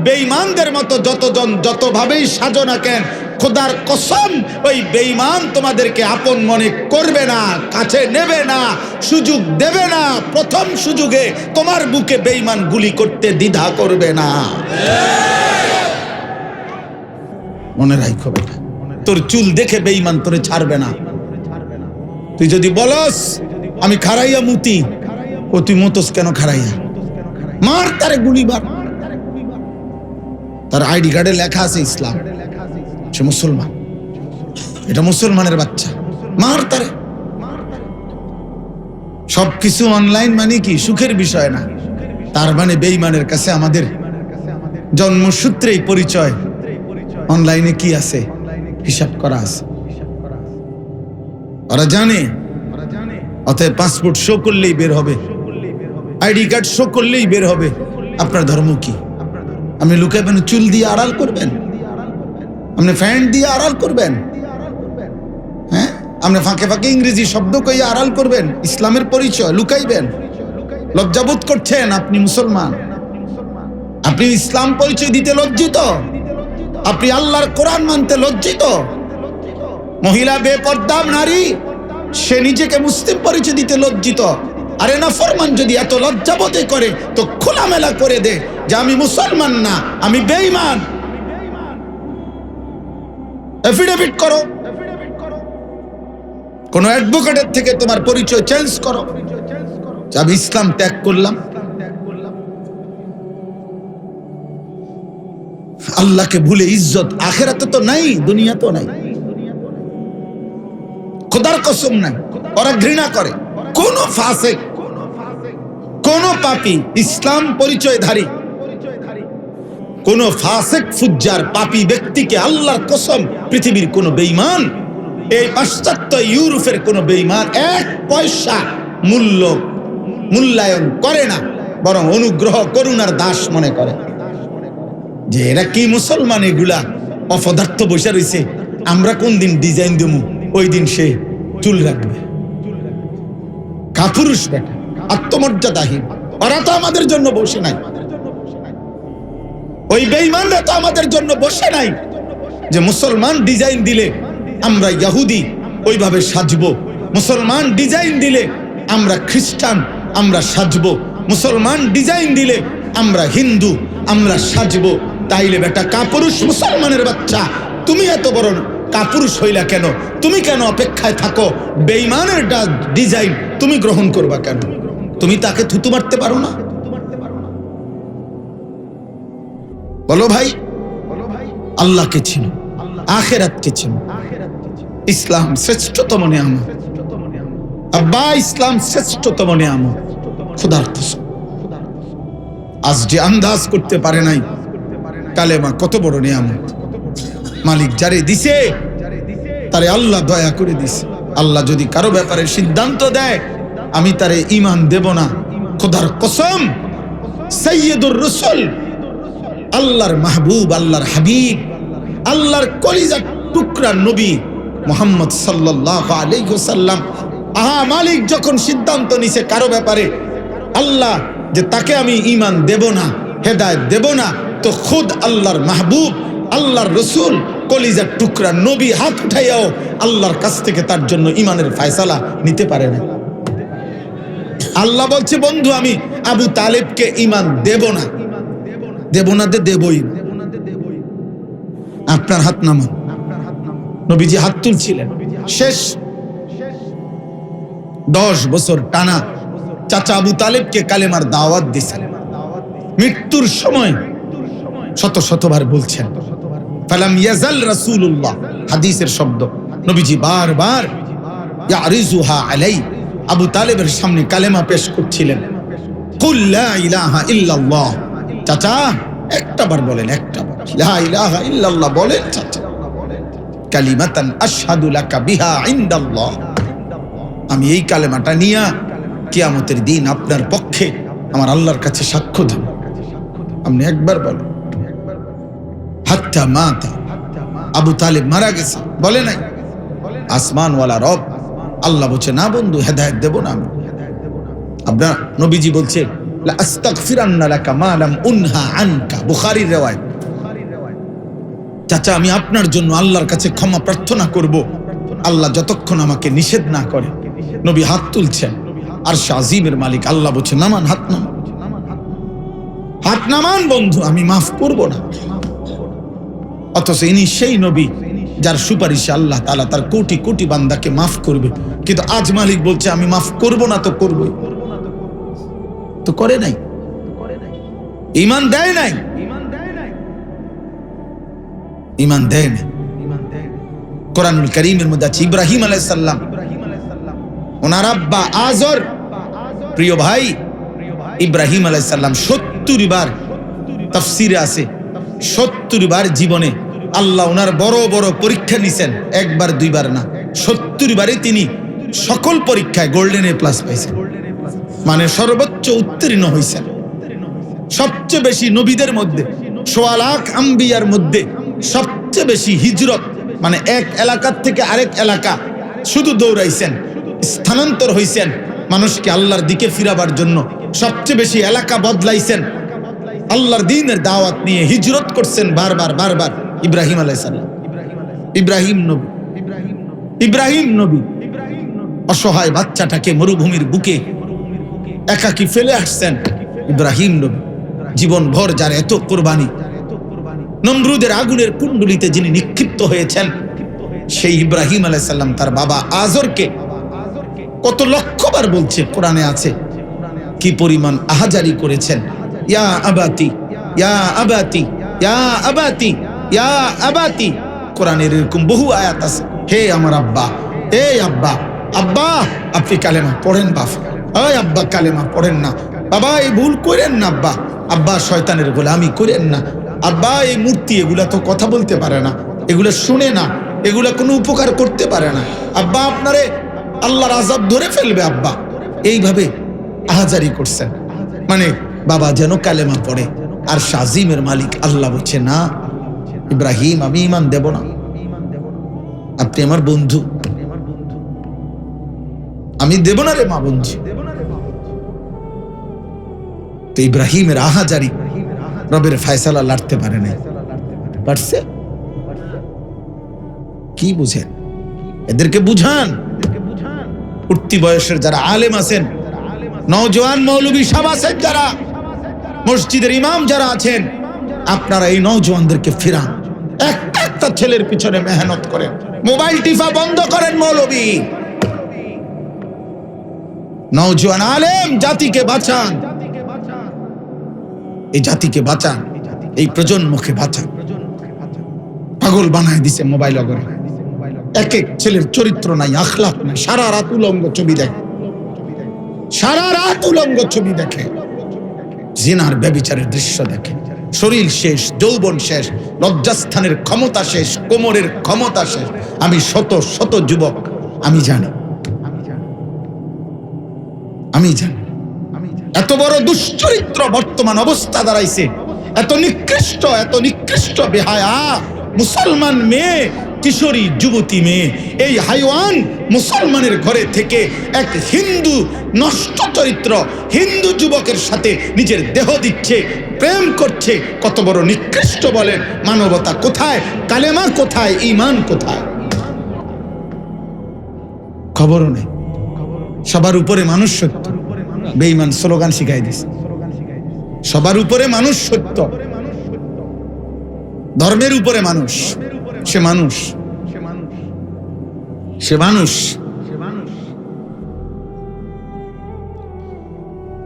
বেঈমানদের মতো যতজন যতভাবেই সাজো না কেন, খোদার কসম ওই বেঈমান তোমাদেরকে আপন মনে করবে না, কাছে নেবে না, সুযোগ দেবে না। প্রথম সুযোগে তোমার বুকে বেঈমান গুলি করতে দ্বিধা করবে না। মনে রাখো বেটা, তোর চুল দেখে বেঈমান তোরে ছাড়বে না। তুই যদি বলস আমি খারাইয়া মুতি, ও তুই মতস কেন খারাইয়া? মার তারে গুলি মার। তার আইডি কার্ডে লেখা আছে ইসলাম, সে মুসলমান, এটা মুসলমানের বাচ্চা, মার তারে। সবকিছু অনলাইন মানে কি সুখের বিষয় না। তার মানে বেঈমানের কাছে আমাদের জন্মসূত্রেই পরিচয়, অনলাইনে কি আছে হিসাব করা আছে, ওরা জানে। অতএব পাসপোর্ট শো করলেই বের হবে, আইডি কার্ড শো করলেই বের হবে আপনার ধর্ম কি। আপনি লুকাবেন, চুল দিয়ে আড়াল করবেন, আপনি ফ্যান দিয়ে আড়াল করবেন, হ্যাঁ আপনি ফাঁকে ফাঁকে ইংরেজি শব্দ কইয়া আড়াল করবেন, ইসলামের পরিচয় লুকাইবেন। লজ্জাবোধ করছেন? আপনি মুসলমান, আপনি ইসলাম পরিচয় দিতে লজ্জিত, আপনি আল্লাহর কোরআন মানতে লজ্জিত। মহিলা বেপর্দা নারী, সে নিজেকে মুসলিম পরিচয় দিতে লজ্জিত। আরে না ফরমান যদি এত লজ্জাবোধে করে তো খোলামেলা করে দে যে আমি মুসলমান না, আমি বেঈমান। এফিডেভিট করো, কোন অ্যাডভোকেটের থেকে তোমার পরিচয় চেঞ্জ করো যে আমি ইসলাম ত্যাগ করলাম। আল্লাহকে ভুলে ইজ্জত আখিরাতে তো নাই, দুনিয়াতেও নাই, খোদার কসম নাই। ওরা ঘৃণা করে কোন ফাসিক, কোন পাপী, ইসলাম পরিচয়ধারী কোন ফাসিক ফুজ্জার পাপী ব্যক্তিকে আল্লাহর কসম পৃথিবীর কোন বেঈমান, এই পাশ্চাত্য ইউরোপের কোন বেঈমান এক পয়সা মূল্যায়ন করে না, বরং অনুগ্রহ করুণার দাস মনে করে যে এরা কি মুসলমান, এগুলা অপদার্থ বসে রয়েছে, আমরা কোন দিন ডিজাইন দেবো ওই দিন সে চুল রাখবে। কাপুরুষ বেটা, আত্মমর্যাদাহীন। ওরা তো আমাদের জন্য বসে নাই, ওই বেঈমানরা তো আমাদের জন্য বসে নাই যে মুসলমান ডিজাইন দিলে আমরা ইহুদি ওইভাবে সাজবো, মুসলমান ডিজাইন দিলে আমরা খ্রিস্টান আমরা সাজবো, মুসলমান ডিজাইন দিলে আমরা হিন্দু আমরা সাজবো। তাইলে বেটা কাপুরুষ মুসলমানের বাচ্চা, তুমি এত বড় কাপুরুষ হইলা কেন? তুমি কেন অপেক্ষায় থাকো? বেঈমানের ডিজাইন তুমি গ্রহণ করবা কেন? তুমি তাকে থুতু মারতে পারো না? বলো ভাই, আল্লাহকে চিনো, আখিরাতকে চিনো। ইসলাম শ্রেষ্ঠতম নিয়ামত আব্বা, ইসলাম শ্রেষ্ঠতম নিয়ামত। খোদার কসম, আজ যে আন্দাজ করতে পারে নাই কালেমা কত বড় নিয়ামত। মালিক যারে দিছে তারে আল্লাহ দয়া করে দিছে। আল্লাহ যদি কারো ব্যাপারে সিদ্ধান্ত দেয় আমি তারে ঈমান দেব না, খোদার কসম সাইয়্যিদুর রাসূল, আল্লাহর মাহবুব, আল্লাহর হাবিব, আল্লাহর কলিজার টুকরা নবী মুহাম্মদ সাল্লাল্লাহু আলাইহি ওয়াসাল্লাম, মালিক যখন সিদ্ধান্ত নিছে কারো ব্যাপারে আল্লাহ যে তাকে আমি ঈমান দেব না, হেদায়েত দেব না, তো খুদ আল্লাহর মাহবুব, আল্লাহর রসুল, কলিজার টুকরা নবী হাত উঠাইয়াও আল্লাহর কাছ থেকে তার জন্য ঈমানের ফয়সালা নিতে পারে না। আল্লাহ বলছে বন্ধু আমি আবু তালেবকে ঈমান দেব না, দেব না, দেবই। আপনার হাত নামান। নবীজি হাত তুলছিলেন, শেষ 10 বছর টানা চাচা আবু তালেবকে কালেমার দাওয়াত দিয়েছেন। মৃত্যুর সময় শত শতবার বলছেন ফালাম ইয়াজাল রাসূলুল্লাহ, হাদিসের শব্দ। নবীজি বারবার ইয়ারিজুহা আলাই, আবু তালেবের সামনে কালেমা পেশ করছিলেন। কুল লা ইলাহা ইল্লাল্লাহ, চাচা একটাবার বলেন, একটাবার লা ইলাহা ইল্লাল্লাহ বলেন চাচা। কালিমাতান আশহাদু লাকা বিহা ইনদাল্লাহ, আমি এই কালেমাটা নিয়া কিয়ামতের দিন আপনার পক্ষে আমার আল্লাহর কাছে সাক্ষ্য দেব। আপনি একবার বলেন। হাত্তা মাতা, আবু তালেব মারা গেছে, বলে নাই? আসমানওয়ালা রব আল্লাহ বলছে না বন্ধু, হেদায়েত দেব না আমি। আপনার নবীজি বলছে লা আস্তাগফিরান্না লাকা মা লাম উনহা আনকা, বুখারীর riwayat। চাচা আমি আপনার জন্য আল্লাহর কাছে ক্ষমা প্রার্থনা করব, আল্লাহ যতক্ষণ আমাকে নিষেধ না করে। নবী হাত তুলছেন, আরশ আজিমের মালিক আল্লাহ বলছে নামান, হাত নামান, হাত নামান বন্ধু, আমি মাফ করব না। অথচ ইনি সেই নবী যার সুপারিশে আল্লাহ তাআলা তার কোটি কোটি বান্দাকে মাফ করবে। কিন্তু আজ মালিক বলছে আমি মাফ করব না, তো করবই, তো করে নাই, ঈমান দেয় নাই, ঈমান দেয় নাই। কোরআনুল কারীমের মধ্যে আছে ইব্রাহিম আলাইহিস সালাম, ওনার আব্বা আযর, প্রিয় ভাই ইব্রাহিম আলাইহিস সালাম 70 বার তাফসীরে আছে, 70 বার জীবনে আল্লাহ ওনার বড় বড় পরীক্ষা নিছেন, একবার দুইবার না, 70 বারে তিনি সকল পরীক্ষায় গোল্ডেন এ প্লাস পাইছেন, মানে সর্বোচ্চ উত্তীর্ণ হয়েছেন। সবচেয়ে বেশি নবীদের মধ্যে, 1.25 লাখ আম্বিয়ার মধ্যে সবচেয়ে বেশি হিজরত, মানে এক এলাকা থেকে আরেক এলাকা শুধু দৌড়াইছেন, স্থানান্তর হইছেন মানুষকে আল্লাহর দিকে ফিরাবার জন্য। সবচেয়ে বেশি এলাকা বদলাইছেন, আল্লাহর দ্বীনের দাওয়াত নিয়ে হিজরত করছেন বারবার বারবার ইব্রাহিম আলাইহিস সালাম। ইব্রাহিম নবী অসহায় বাচ্চাটাকে মরুভূমির বুকে একাকী ফেলে আসছেন। ইব্রাহিম নবী জীবন ভর যার এত কুরবানি, নমরুদের আগুনের কুণ্ডলিতে যিনি নিক্ষিপ্ত হয়েছেন, সেই ইব্রাহিম আলাইহিস সালাম তার বাবা আযরকে কত লক্ষবার বলছে, কোরআনে আছে কি পরিমাণ আহাজারি করেছেন, ইয়া আবাতি ইয়া আবাতি ইয়া আবাতি ইয়া আবাতি। কোরআনের এরকম বহু আয়াত আছে, হে আমার আব্বা, হে আব্বা, আব্বা আপনি কালেমা পড়েন, বাপ ওই আব্বা কালেমা পড়েন না, বাবা এই ভুল করেন না, আব্বা, আব্বা শয়তানের গোলামি করেন না, আব্বা এই মূর্তি এগুলা তো কথা বলতে পারে না, এগুলা শুনে না, এগুলা কোনো উপকার করতে পারে না, আব্বা আপনারে আল্লাহর আযাব ধরে ফেলবে, আব্বা। এইভাবে আহাজারি করছেন, মানে বাবা যেন কালেমা পড়ে। আর শাজিমের মালিক আল্লাহ বলছে না ইব্রাহিম আমি ঈমান দেব না, আপনি আমার বন্ধু, আমি দেব না রে মা বন্ধু। তো ইব্রাহিমের আহাজারি রবের ফয়সালা লড়তে পারে না, পারছে? কি বুঝেন? এদেরকে বুঝান। উঠতি বয়সের যারা আলেম আছেন, নওজোয়ান মৌলবী সাহেব আছেন, যারা মসজিদের ইমাম যারা আছেন, আপনারা এই নওজোয়ানদেরকে ফিরান, একটা ছেলের পিছনে মেহনত করেন, মোবাইল টিপা বন্ধ করেন। মৌলবী নওজোয়ান আলেম জাতিকে বাঁচান, এই জাতিকে বাঁচান, এই প্রজন্মকে বাঁচান। পাগল বানায় দিছে মোবাইল অগরে, এক এক ছেলের চরিত্র নাই, আখলাক নাই, সারা রাত উলঙ্গ ছবি দেখে, সারা রাত উলঙ্গ ছবি দেখে, জিনার ব্যভিচারের দৃশ্য দেখে, শরীর শেষ, যৌবন শেষ, লজ্জাস্থানের ক্ষমতা শেষ, কোমরের ক্ষমতা শেষ। আমি শত শত যুবক আমি জানি, আমি জানি এত বড় দুশ্চরিত্র বর্তমান অবস্থা দাঁড়াইছে, এত নিকৃষ্ট বেহায়া মুসলমান মেয়ে, কিশোরী যুবতী মেয়ে, এই হাইওয়ান মুসলমানের ঘরে থেকে এক হিন্দু নষ্ট চরিত্র হিন্দু যুবকের সাথে নিজের দেহ দিচ্ছে, প্রেম করছে। কত বড় নিকৃষ্ট বলেন! মানবতা কোথায়? কালেমা কোথায়? ঈমান কোথায়? খবরও নেই। সবার উপরে মানুষ সত্য, বেঈমান স্লোগান শিখাই দিছে, সবার উপরে মানুষ সত্য, ধর্মের উপরে মানুষ, সে মানুষ, সে মানুষ।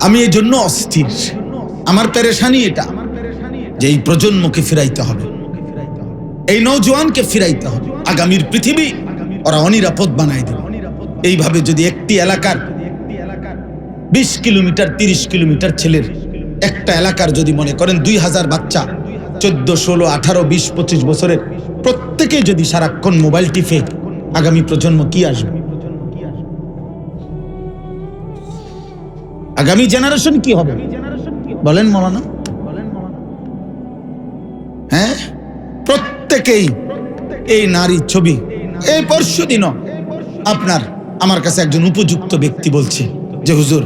আমি এই জন্য অস্থির, আমার পেরেশানি এটা যে এই প্রজন্মকে ফিরাইতে হবে, এই নওজোয়ানকে ফিরাইতে হবে। আগামীর পৃথিবী ওরা অনিরাপদ বানাই দেবে। এইভাবে যদি একটি এলাকার 20 কিলোমিটার 30 কিলোমিটার ছেলের একটা এলাকার যদি মনে করেন 2000 বাচ্চা 14, 16, 18, 20, 25 বছরের প্রত্যেকে যদি সারাক্ষণ মোবাইল টিপে, আগামী প্রজন্ম কি আসবে? আগামী জেনারেশন কি হবে বলেন মাওলানা? হ্যাঁ, প্রত্যেকেই এই নারীর ছবি। এই পরশুদিনও আপনার আমার কাছে একজন উপযুক্ত ব্যক্তি বলছে যে হুজুর,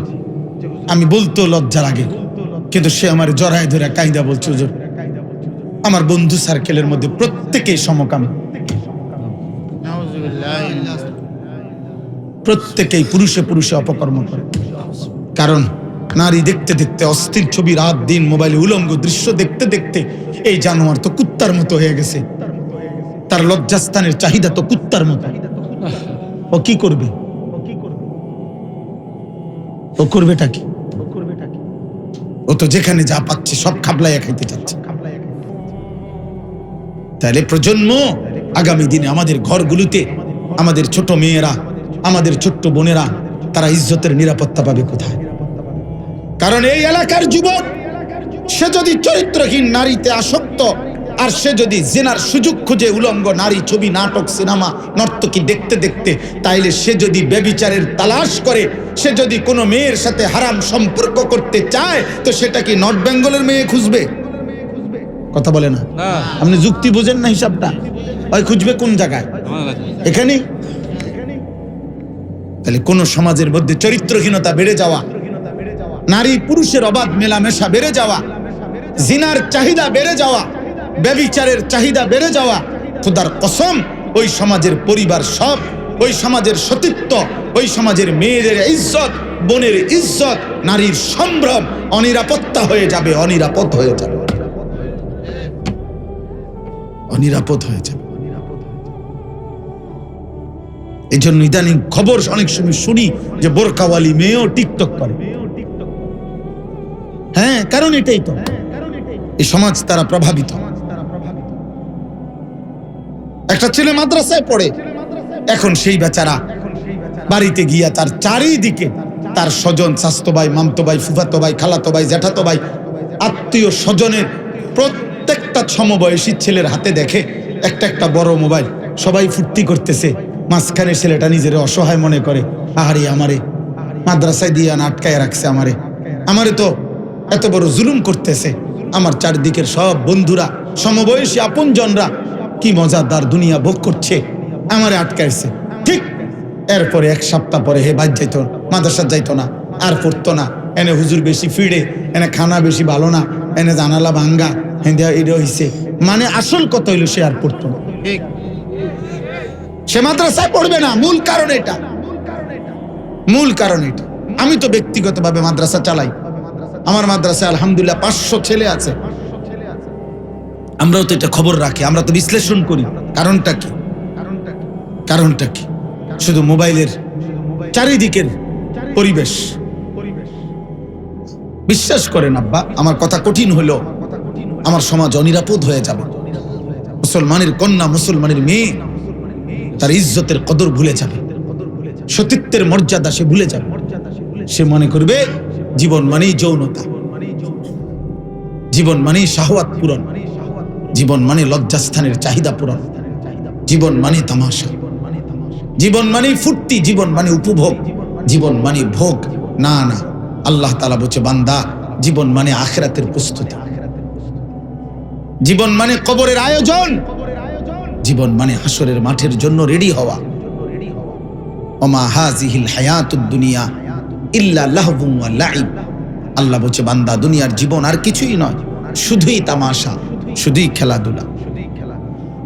আমি বলতেও লজ্জা লাগে, কিন্তু সে আমার জড়ায় ধরে কায়দা বলছে, হুজুর আমার বন্ধু সার্কেলের মধ্যে প্রত্যেকেই সমকামী, প্রত্যেকেই পুরুষে পুরুষে অপকর্ম করে। কারণ নারী দেখতে দেখতে অস্থির ছবি, রাত দিন মোবাইলে উলঙ্গ দৃশ্য দেখতে দেখতে এই জানোয়ার তো কুত্তার মতো হয়ে গেছে। তার লজ্জাস্থানের চাহিদা তো কুত্তার মতো। ও কি করবে? ও করবেটা কি? ও তো যেখানে যা পাচ্ছে সব খাবলাইয়া খাইতে চাচ্ছে। তাহলে প্রজন্ম আগামী দিনে আমাদের ঘরগুলোতে আমাদের ছোট মেয়েরা, আমাদের ছোট্ট বোনেরা, তারা ইজ্জতের নিরাপত্তা পাবে কোথায়? কারণ এই এলাকার যুবক সে যদি চরিত্রহীন নারীতে আসক্ত, আর সে যদি জিনার সুযোগ খুঁজে উলঙ্গ নারী ছবি, নাটক, সিনেমা, নর্তকী দেখতে দেখতে, তাইলে সে যদি ব্যভিচারের তালাশ করে, সে যদি কোনো মেয়ের সাথে হারাম সম্পর্ক করতে চায়, তো সেটা কি নর্থ বেঙ্গলের মেয়ে খুঁজবে? কথা বলে না, আপনি যুক্তি বুঝেন না হিসাবটা। ওই খুঁজবে কোন জায়গায়? এখানে। তাহলে কোন সমাজের মধ্যে চরিত্রহীনতা বেড়ে যাওয়া, নারী পুরুষের অবাধ মেলামেশা বেড়ে যাওয়া, জিনার চাহিদা বেড়ে যাওয়া, ব্যভিচারের চাহিদা বেড়ে যাওয়া, খোদার কসম ওই সমাজের পরিবার সব, ওই সমাজের সতীত্ব, ওই সমাজের মেয়েদের ইজ্জত, বোনের ইজ্জত, নারীর সম্ভ্রম অনিরাপত্তা হয়ে যাবে, অনিরাপদ হয়ে যাবে, অনিরাপদ হয়ে যাবে। এই জন্য ইদানিং খবর অনেক সময় শুনি যে বোরকাওয়ালি মেয়েও টিকটক করে। হ্যাঁ, কারণ এটাই তো, এই সমাজ তারা প্রভাবিত। একটা ছেলে মাদ্রাসায় পড়ে, এখন সেই বেচারা বাড়িতে গিয়া তার চারিদিকে তার স্বজন, স্বাস্থ্য ভাই, মামতো ভাই, ফুফাতো ভাই, খালাতো ভাই, জ্যাঠাতো ভাই, আত্মীয় স্বজনের প্রত্যেকটা সমবয়সী ছেলের হাতে দেখে একটা একটা বড় মোবাইল, সবাই ফুর্তি করতেছে। মাঝখানে ছেলেটা নিজের অসহায় মনে করে, আহারে আমারে মাদ্রাসায় দিয়ে আটকায় রাখছে, আমারে তো এত বড় জুলুম করতেছে। আমার চারদিকের সব বন্ধুরা, সমবয়সী আপনজনরা কি মজাদার দুনিয়া ভোগ করছে, আমারে আটকাইছে। ঠিক এরপরে এক সপ্তাহ পরে হে বাদ যাইতো, মাদ্রাসা যাইতো না, আর পড়তো না। এনে হুজুর বেশি ফিরে, এনে খানা বেশি ভালো না, এনে জানালা ভাঙ্গা, এটা হইছে। মানে আসল কথা হইলো সে আর পড়তো না, সে মাদ্রাসায় পড়বে না। মূল কারণ এটা, মূল কারণ এটা। আমি তো ব্যক্তিগতভাবে মাদ্রাসা চালাই, আমার মাদ্রাসায় আলহামদুলিল্লাহ 500 ছেলে আছে। আমরাও তো এটা খবর রাখি, আমরা তো বিশ্লেষণ করি কারণটা কি, কারণটা কি? শুধু মোবাইলের চারিদিকের পরিবেশ। বিশ্বাস করেন আব্বা, আমার কথা কঠিন হলো, আমার সমাজ অনিরাপদ হয়ে যাবে। মুসলমানের কন্যা, মুসলমানের মেয়ে তার ইজ্জতের কদর ভুলে যাবে, সতীত্বের মর্যাদা সে ভুলে যাবে। সে মনে করবে জীবন মানেই যৌনতা, জীবন মানেই শাহওয়াত পূরণ, জীবন মানে লজ্জাস্থানের চাহিদা পূরণ, জীবন মানে তামাশা, জীবন মানে ফুর্তি, জীবন মানে উপভোগ, জীবন মানে ভোগ। না না, আল্লাহ তাআলা বলছে, বান্দা জীবন মানে আখিরাতের প্রস্তুতি, জীবন মানে কবরের আয়োজন, জীবন মানে হাসরের মাঠের জন্য রেডি হওয়া। ওমা হাযিহিল হায়াতুদ দুনিয়া ইল্লা লাহবুন ওয়া লাইব। আল্লাহ বলছে, বান্দা দুনিয়ার জীবন আর কিছুই নয়, শুধুই তামাশা, শুধুই খেলাধুলা।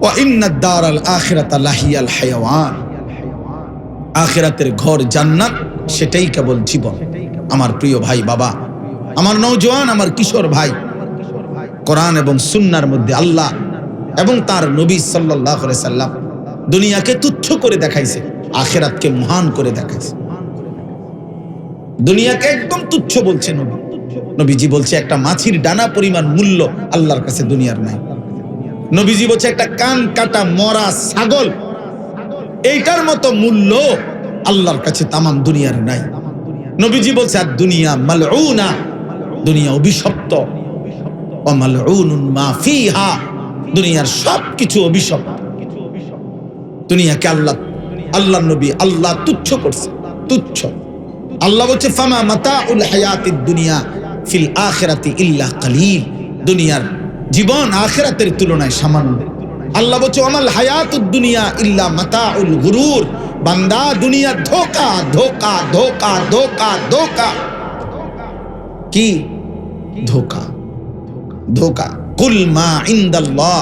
ওয়া ইন্নাদ দারাল আখিরাতা লাহিয়াল হায়াওয়ান। আখিরাতের ঘর জান্নাত, সেটাই কেবল জীবন। আমার প্রিয় ভাই, বাবা, আমার নওজোয়ান, আমার কিশোর ভাই, কোরআন এবং সুন্নাহর মধ্যে আল্লাহ এবং তার নবী সাল্লাল্লাহু আলাইহি সাল্লাম দুনিয়াকে তুচ্ছ করে দেখাইছে, আখিরাতকে মহান করে দেখাইছে। দুনিয়াকে একদম তুচ্ছ বলছে নবী। নবীজি বলছে একটা মাছির ডানা পরিমাণ মূল্য আল্লাহর কাছে দুনিয়ার নাই। নবীজি বলছে একটা কান কাটা মরা ছাগল, এইটার মতো মূল্য আল্লাহর কাছে তামাম দুনিয়ার নাই। নবীজি বলছে আর দুনিয়া মালউনা, দুনিয়া অভিশপ্ত, ওয়া মালউনুন মা ফিহা, দুনিয়ার সবকিছু অভিশপ্ত। দুনিয়াকে আল্লাহ নবী আল্লাহ তুচ্ছ করছে, তুচ্ছ। আল্লাহ বলছে ফামা মাতাউল হায়াতিদ দুনিয়া ফিল আখিরাতি ইল্লা কালিল। দুনিয়ার জীবন আখিরাতের তুলনায় সামান্য। আল্লাহ বলছে আমাল হায়াতুদ দুনিয়া ইল্লা মাতাউল গুরুর। বান্দা দুনিয়া ধোঁকা, ধোঁকা, ধোঁকা, ধোঁকা, ধোঁকা। কি ধোঁকা? ধোঁকা কুল মা ইনদাল্লাহ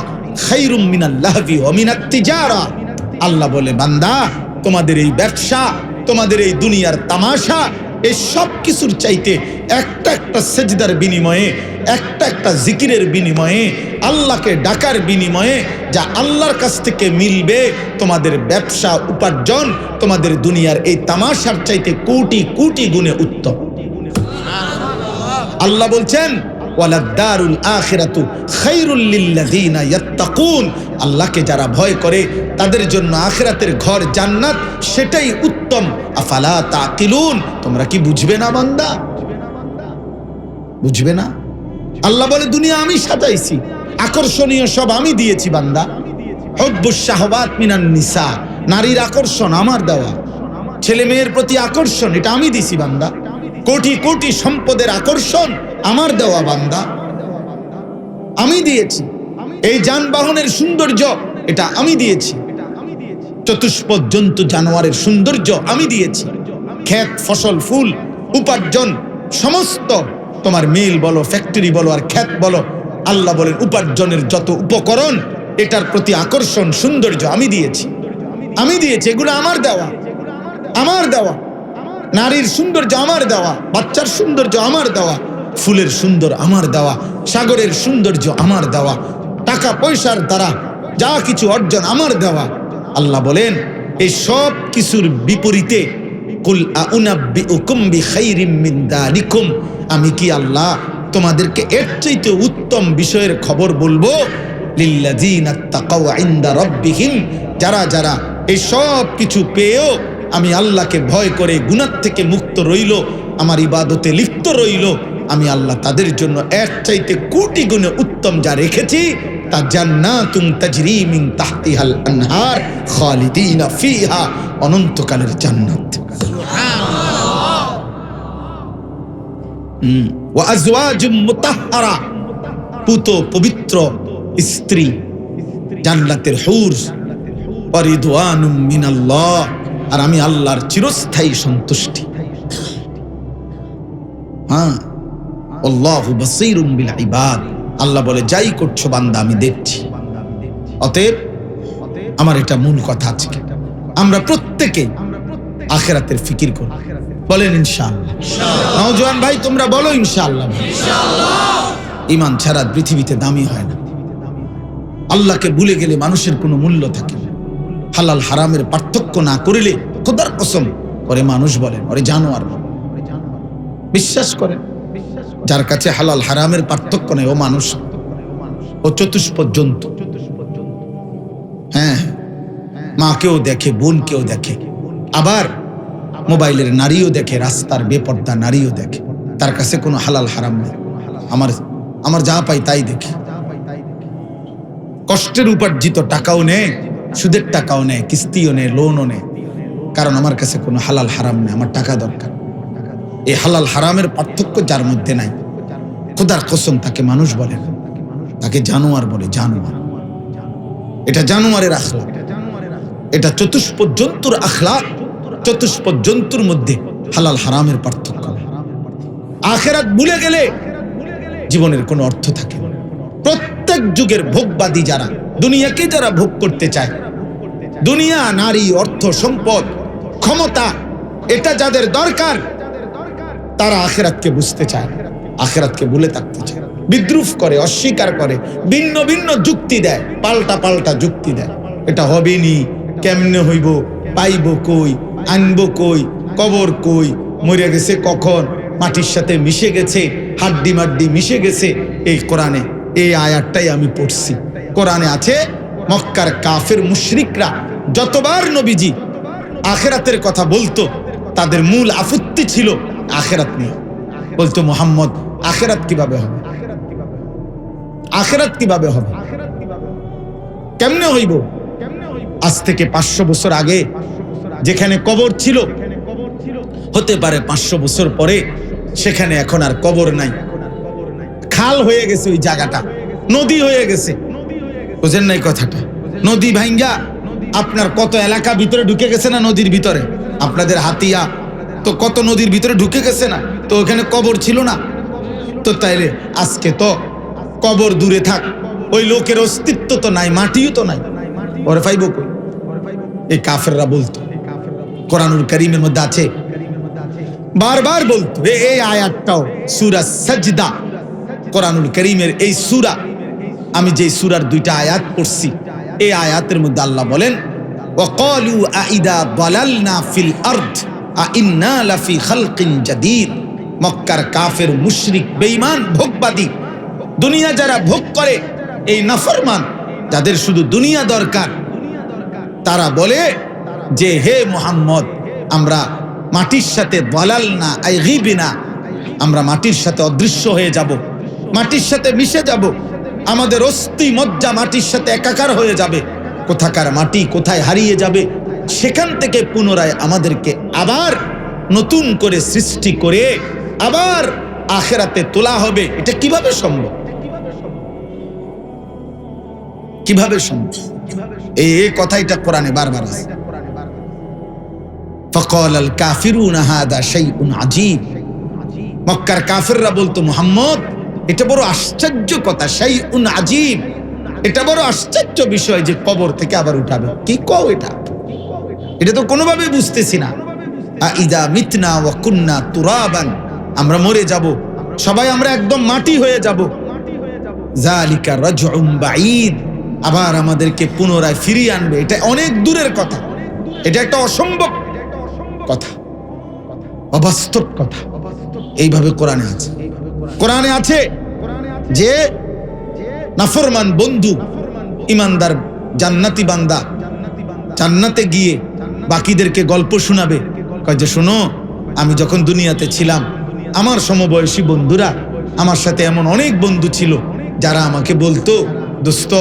খায়রুম মিনাল লাহবি ওয়া মিনাত তিজারা। আল্লাহ বলে, বান্দা, তোমাদের এই ব্যবসা, তোমাদের এই দুনিয়ার তামাশা, এই সব কিছুর চাইতে একটা একটা সেজদার বিনিময়ে, একটা একটা জিকিরের বিনিময়ে, আল্লাহকে ডাকার বিনিময়ে যা আল্লাহর কাছ থেকে মিলবে, তোমাদের ব্যবসা উপার্জন তোমাদের দুনিয়ার এই তামাশার চাইতে কোটি কোটি গুণে উত্তম। আল্লাহ বলছেন, ওয়ালাদ-দারুল আখিরাতু খায়রুল লিল্লাযিনা ইয়াত্তাকুন। আল্লাহকে যারা ভয় করে তাদের জন্য আখিরাতের ঘর জান্নাত, সেটাই উত্তম। আফালা তাকিলুন, তোমরা কি বুঝবে না বান্দা? বুঝবে না? আল্লাহ বলে, দুনিয়া আমি সাজাইছি, আকর্ষণীয় সব আমি দিয়েছি বান্দা। হুব্বুশ শাহওয়াত মিনান নিসা, নারীর আকর্ষণ আমার দেওয়া, ছেলে মেয়ের প্রতি আকর্ষণ এটা আমি দিছি বান্দা। কোটি কোটি সম্পদের আকর্ষণ আমার দেওয়া বান্দা, আমি দিয়েছি। এই যানবাহনের সৌন্দর্য এটা আমি দিয়েছি। চতুষ্পদ জন্তু জানোয়ারের সৌন্দর্য আমি দিয়েছি। ক্ষেত ফসল ফুল উপার্জন সমস্ত তোমার মিল বলো, ফ্যাক্টরি বলো আর ক্ষেত বলো, আল্লাহ বলেন উপার্জনের যত উপকরণ এটার প্রতি আকর্ষণ সৌন্দর্য আমি দিয়েছি। আমি দিয়েছি, এগুলো আমার দেওয়া, আমার দেওয়া। নারীর সৌন্দর্য আমার দেওয়া, বাচ্চার সৌন্দর্য আমার দেওয়া, ফুলের সুন্দর আমার দেওয়া, সাগরের সৌন্দর্য আমার দেওয়া, টাকা পয়সার দ্বারা যা কিছু অর্জন আমার দেওয়া। আল্লাহ বলেন, এই সব কিছুর বিপরীতে কুল আউনাব্বিউকুম বিখাইরিম মিন যালিকুম, আমি কি আল্লাহ তোমাদেরকে এর চাইতে উত্তম বিষয়ের খবর বলবো? লিল্লাযিনা তাকাউ ইনদা রাব্বিহিম, যারা যারা এই সব কিছু পেয়েও আমি আল্লাহকে ভয় করে গুনাহ থেকে মুক্ত রইল, আমার ইবাদতে লিপ্ত রইল, আমি আল্লাহ তাদের জন্য এর চাইতে কোটি গুণে উত্তম যা রেখেছি, তা জান্নাতুন তাজরি মিন তাহতিহাল আনহার খালিদিনা ফিহা, অনন্তকালের জান্নাত। সুবহানাল্লাহ। ওয়া আজওয়াজুম মুতাহহারা, পুত পবিত্র স্ত্রী, জান্নাতের হুর, ওয়া রিদওয়ানুম মিনাল্লাহ, আর আমি আল্লাহর চিরস্থায়ী সন্তুষ্টি। হ্যাঁ, আল্লাহু বাসীরুম বিল ইবাদ, আল্লাহ বলে যাই করছো বান্দা আমি দেখছি। অতএব আমার এটা মূল কথা আজকে, আমরা প্রত্যেকে আখিরাতের ফিকির করি। বলেন ইনশাআল্লাহ। নওজোয়ান ভাই তোমরা বলো ইনশাআল্লাহ। ঈমান ছাড়া পৃথিবীতে দামি হয় না। আল্লাহকে ভুলে গেলে মানুষের কোনো মূল্য থাকে না। হালাল হারামের পার্থক্য না করিলে খোদার কসম করে মানুষ বলেন, ওরে জানোয়ার বিশ্বাস করেন। যার কাছে হালাল হারামের পার্থক্য নেই ও মানুষ, ও চতুষ্পদ জন্তু। হ্যাঁ, মাকেও দেখে, বোনকেও দেখে, আবার মোবাইলের নারীও দেখে, রাস্তার বেপর্দা নারীও দেখে। তার কাছে কোনো হালাল হারাম নেই। আমার যা পাই তাই দেখে। কষ্টের উপার্জিত টাকাও নেয়, সুদের টাকাও নেয়, কিস্তিও নেয়, লোনও নেয়, কারণ আমার কাছে কোনো হালাল হারাম নেই, আমার টাকা দরকার। এই হালাল হারামের পার্থক্য যার মধ্যে নাই, খোদার কসম তাকে মানুষ বলে না, তাকে জানোয়ার বলে। জানোয়ার, এটা জানোয়ারের আখলাক, এটা চতুষ্পদ জন্তুর আখলাক। চতুষ্পদ জন্তুর মধ্যে হালাল হারামের পার্থক্য। আখিরাত ভুলে গেলে জীবনের কোনো অর্থ থাকে না। প্রত্যেক যুগের ভোগবাদী যারা, দুনিয়াকে যারা ভোগ করতে চায়, দুনিয়া, নারী, অর্থ, সম্পদ, ক্ষমতা, এটা যাদের দরকার, তারা আখিরাতকে বুঝতে চায়, আখিরাতকে ভুলে থাকতে চায়, বিদ্রুপ করে, অস্বীকার করে, ভিন্ন ভিন্ন যুক্তি দেয়, পাল্টা পাল্টা যুক্তি দেয়। এটা হবে নি, কেমনে হইব, পাইব কই, আনবো কই, কবর কই, মরে গেছে কখন, মাটির সাথে মিশে গেছে, হাড্ডি মাড্ডি মিশে গেছে। এই কোরআনে এই আয়াতটাই আমি পড়ছি। কোরআনে আছে, মক্কার কাফের মুশরিকরা যতবার নবীজি আখিরাতের কথা বলতো, তাদের মূল আপত্তি ছিল আখিরাত নিয়ে। বলতো, মুহাম্মদ আখিরাত কিভাবে হবে, আখিরাত কিভাবে হবে, কেমনে হইব? আজ থেকে 500 বছর আগে যেখানে কবর ছিল, হতে পারে 500 বছর পরে সেখানে এখন আর কবর নাই, খাল হয়ে গেছে, ওই জায়গাটা নদী হয়ে গেছে। বুঝেন নাই কথাটা? নদী ভাঙ্গা আপনার কত এলাকা ভিতরে ঢুকে গেছে না নদীর ভিতরে? আপনাদের হাতিয়া তো কত নদীর ভিতরে ঢুকে গেছে না? তো ওখানে কবর ছিল না। তো তাইলে আজকে তো কবর দূরে থাক, ওই লোকের অস্তিত্ব তো নাই, মাটিও তো নাই, ওরে পাইব কই? এই কাফেররা বলতো। কোরআনুল কারীমের মধ্যে আছে, বারবার বলতো। এই আয়াতটাও সূরা সাজদা, কোরআনুল কারীমের এই সূরা, আমি যে সূরার 2টা আয়াত পড়ছি, এই আয়াতের মধ্যে আল্লাহ বলেন, ওয়াকালু আইদা দালালনা ফিল আরদ আইন্না লাফি খালকিন জাদীদ। মক্কার কাফের, মুশরিক, বেঈমান, ভোগবাদী, দুনিয়া যারা ভোগ করে, এই নাফরমান, যাদের শুধু দুনিয়া দরকার, তারা বলে যে হে মুহাম্মদ, আমরা মাটির সাথে দালালনা আই গিবিনা, আমরা মাটির সাথে অদৃশ্য হয়ে যাব, মাটির সাথে মিশে যাব, আমাদের অস্থি মজ্জা মাটির সাথে একাকার হয়ে যাবে। কোথাকার মাটি কোথায় হারিয়ে যাবে, সেখান থেকে পুনরায় আমাদেরকে আবার নতুন করে সৃষ্টি করে আবার আখিরাতে তোলা হবে। এটা কিভাবে সম্ভব? কিভাবে সম্ভব? এই কথাটা কোরআনে বারবার আছে। ফাকালাল কাফিরুনা হাদা শাইউন আজীব। মক্কার কাফেররা বলতো, মুহাম্মদ, এটা বড় আশ্চর্য কথা, শাইউন আজীব, এটা বড় আশ্চর্য বিষয় যে কবর থেকে আবার উঠাবে। কি কও এটা? এটা তো কোনোভাবে বুঝতেছি না। আইদা মিতনা ওয়া কুন্না তুরাবান, আমরা মরে যাব, সবাই আমরা একদম মাটি হয়ে যাব। যালিকা রাজউম বাঈদ, আবার আমাদেরকে পুনরায় ফিরিয়ে আনবে, এটা অনেক দূরের কথা, এটা একটা অসম্ভব কথা, অবাস্তব কথা। এইভাবে কোরআনে আছে। কোরআনে আছে যে নাফরমান বন্ধু ইমানদার জান্নাতি বান্দা জান্নাতে গিয়ে বাকিদেরকে গল্প শোনাবে, কয় যে শোনো, আমি যখন দুনিয়াতে ছিলাম, আমার সমবয়সী বন্ধুরা, আমার সাথে এমন অনেক বন্ধু ছিল যারা আমাকে বলতো, দোস্ত,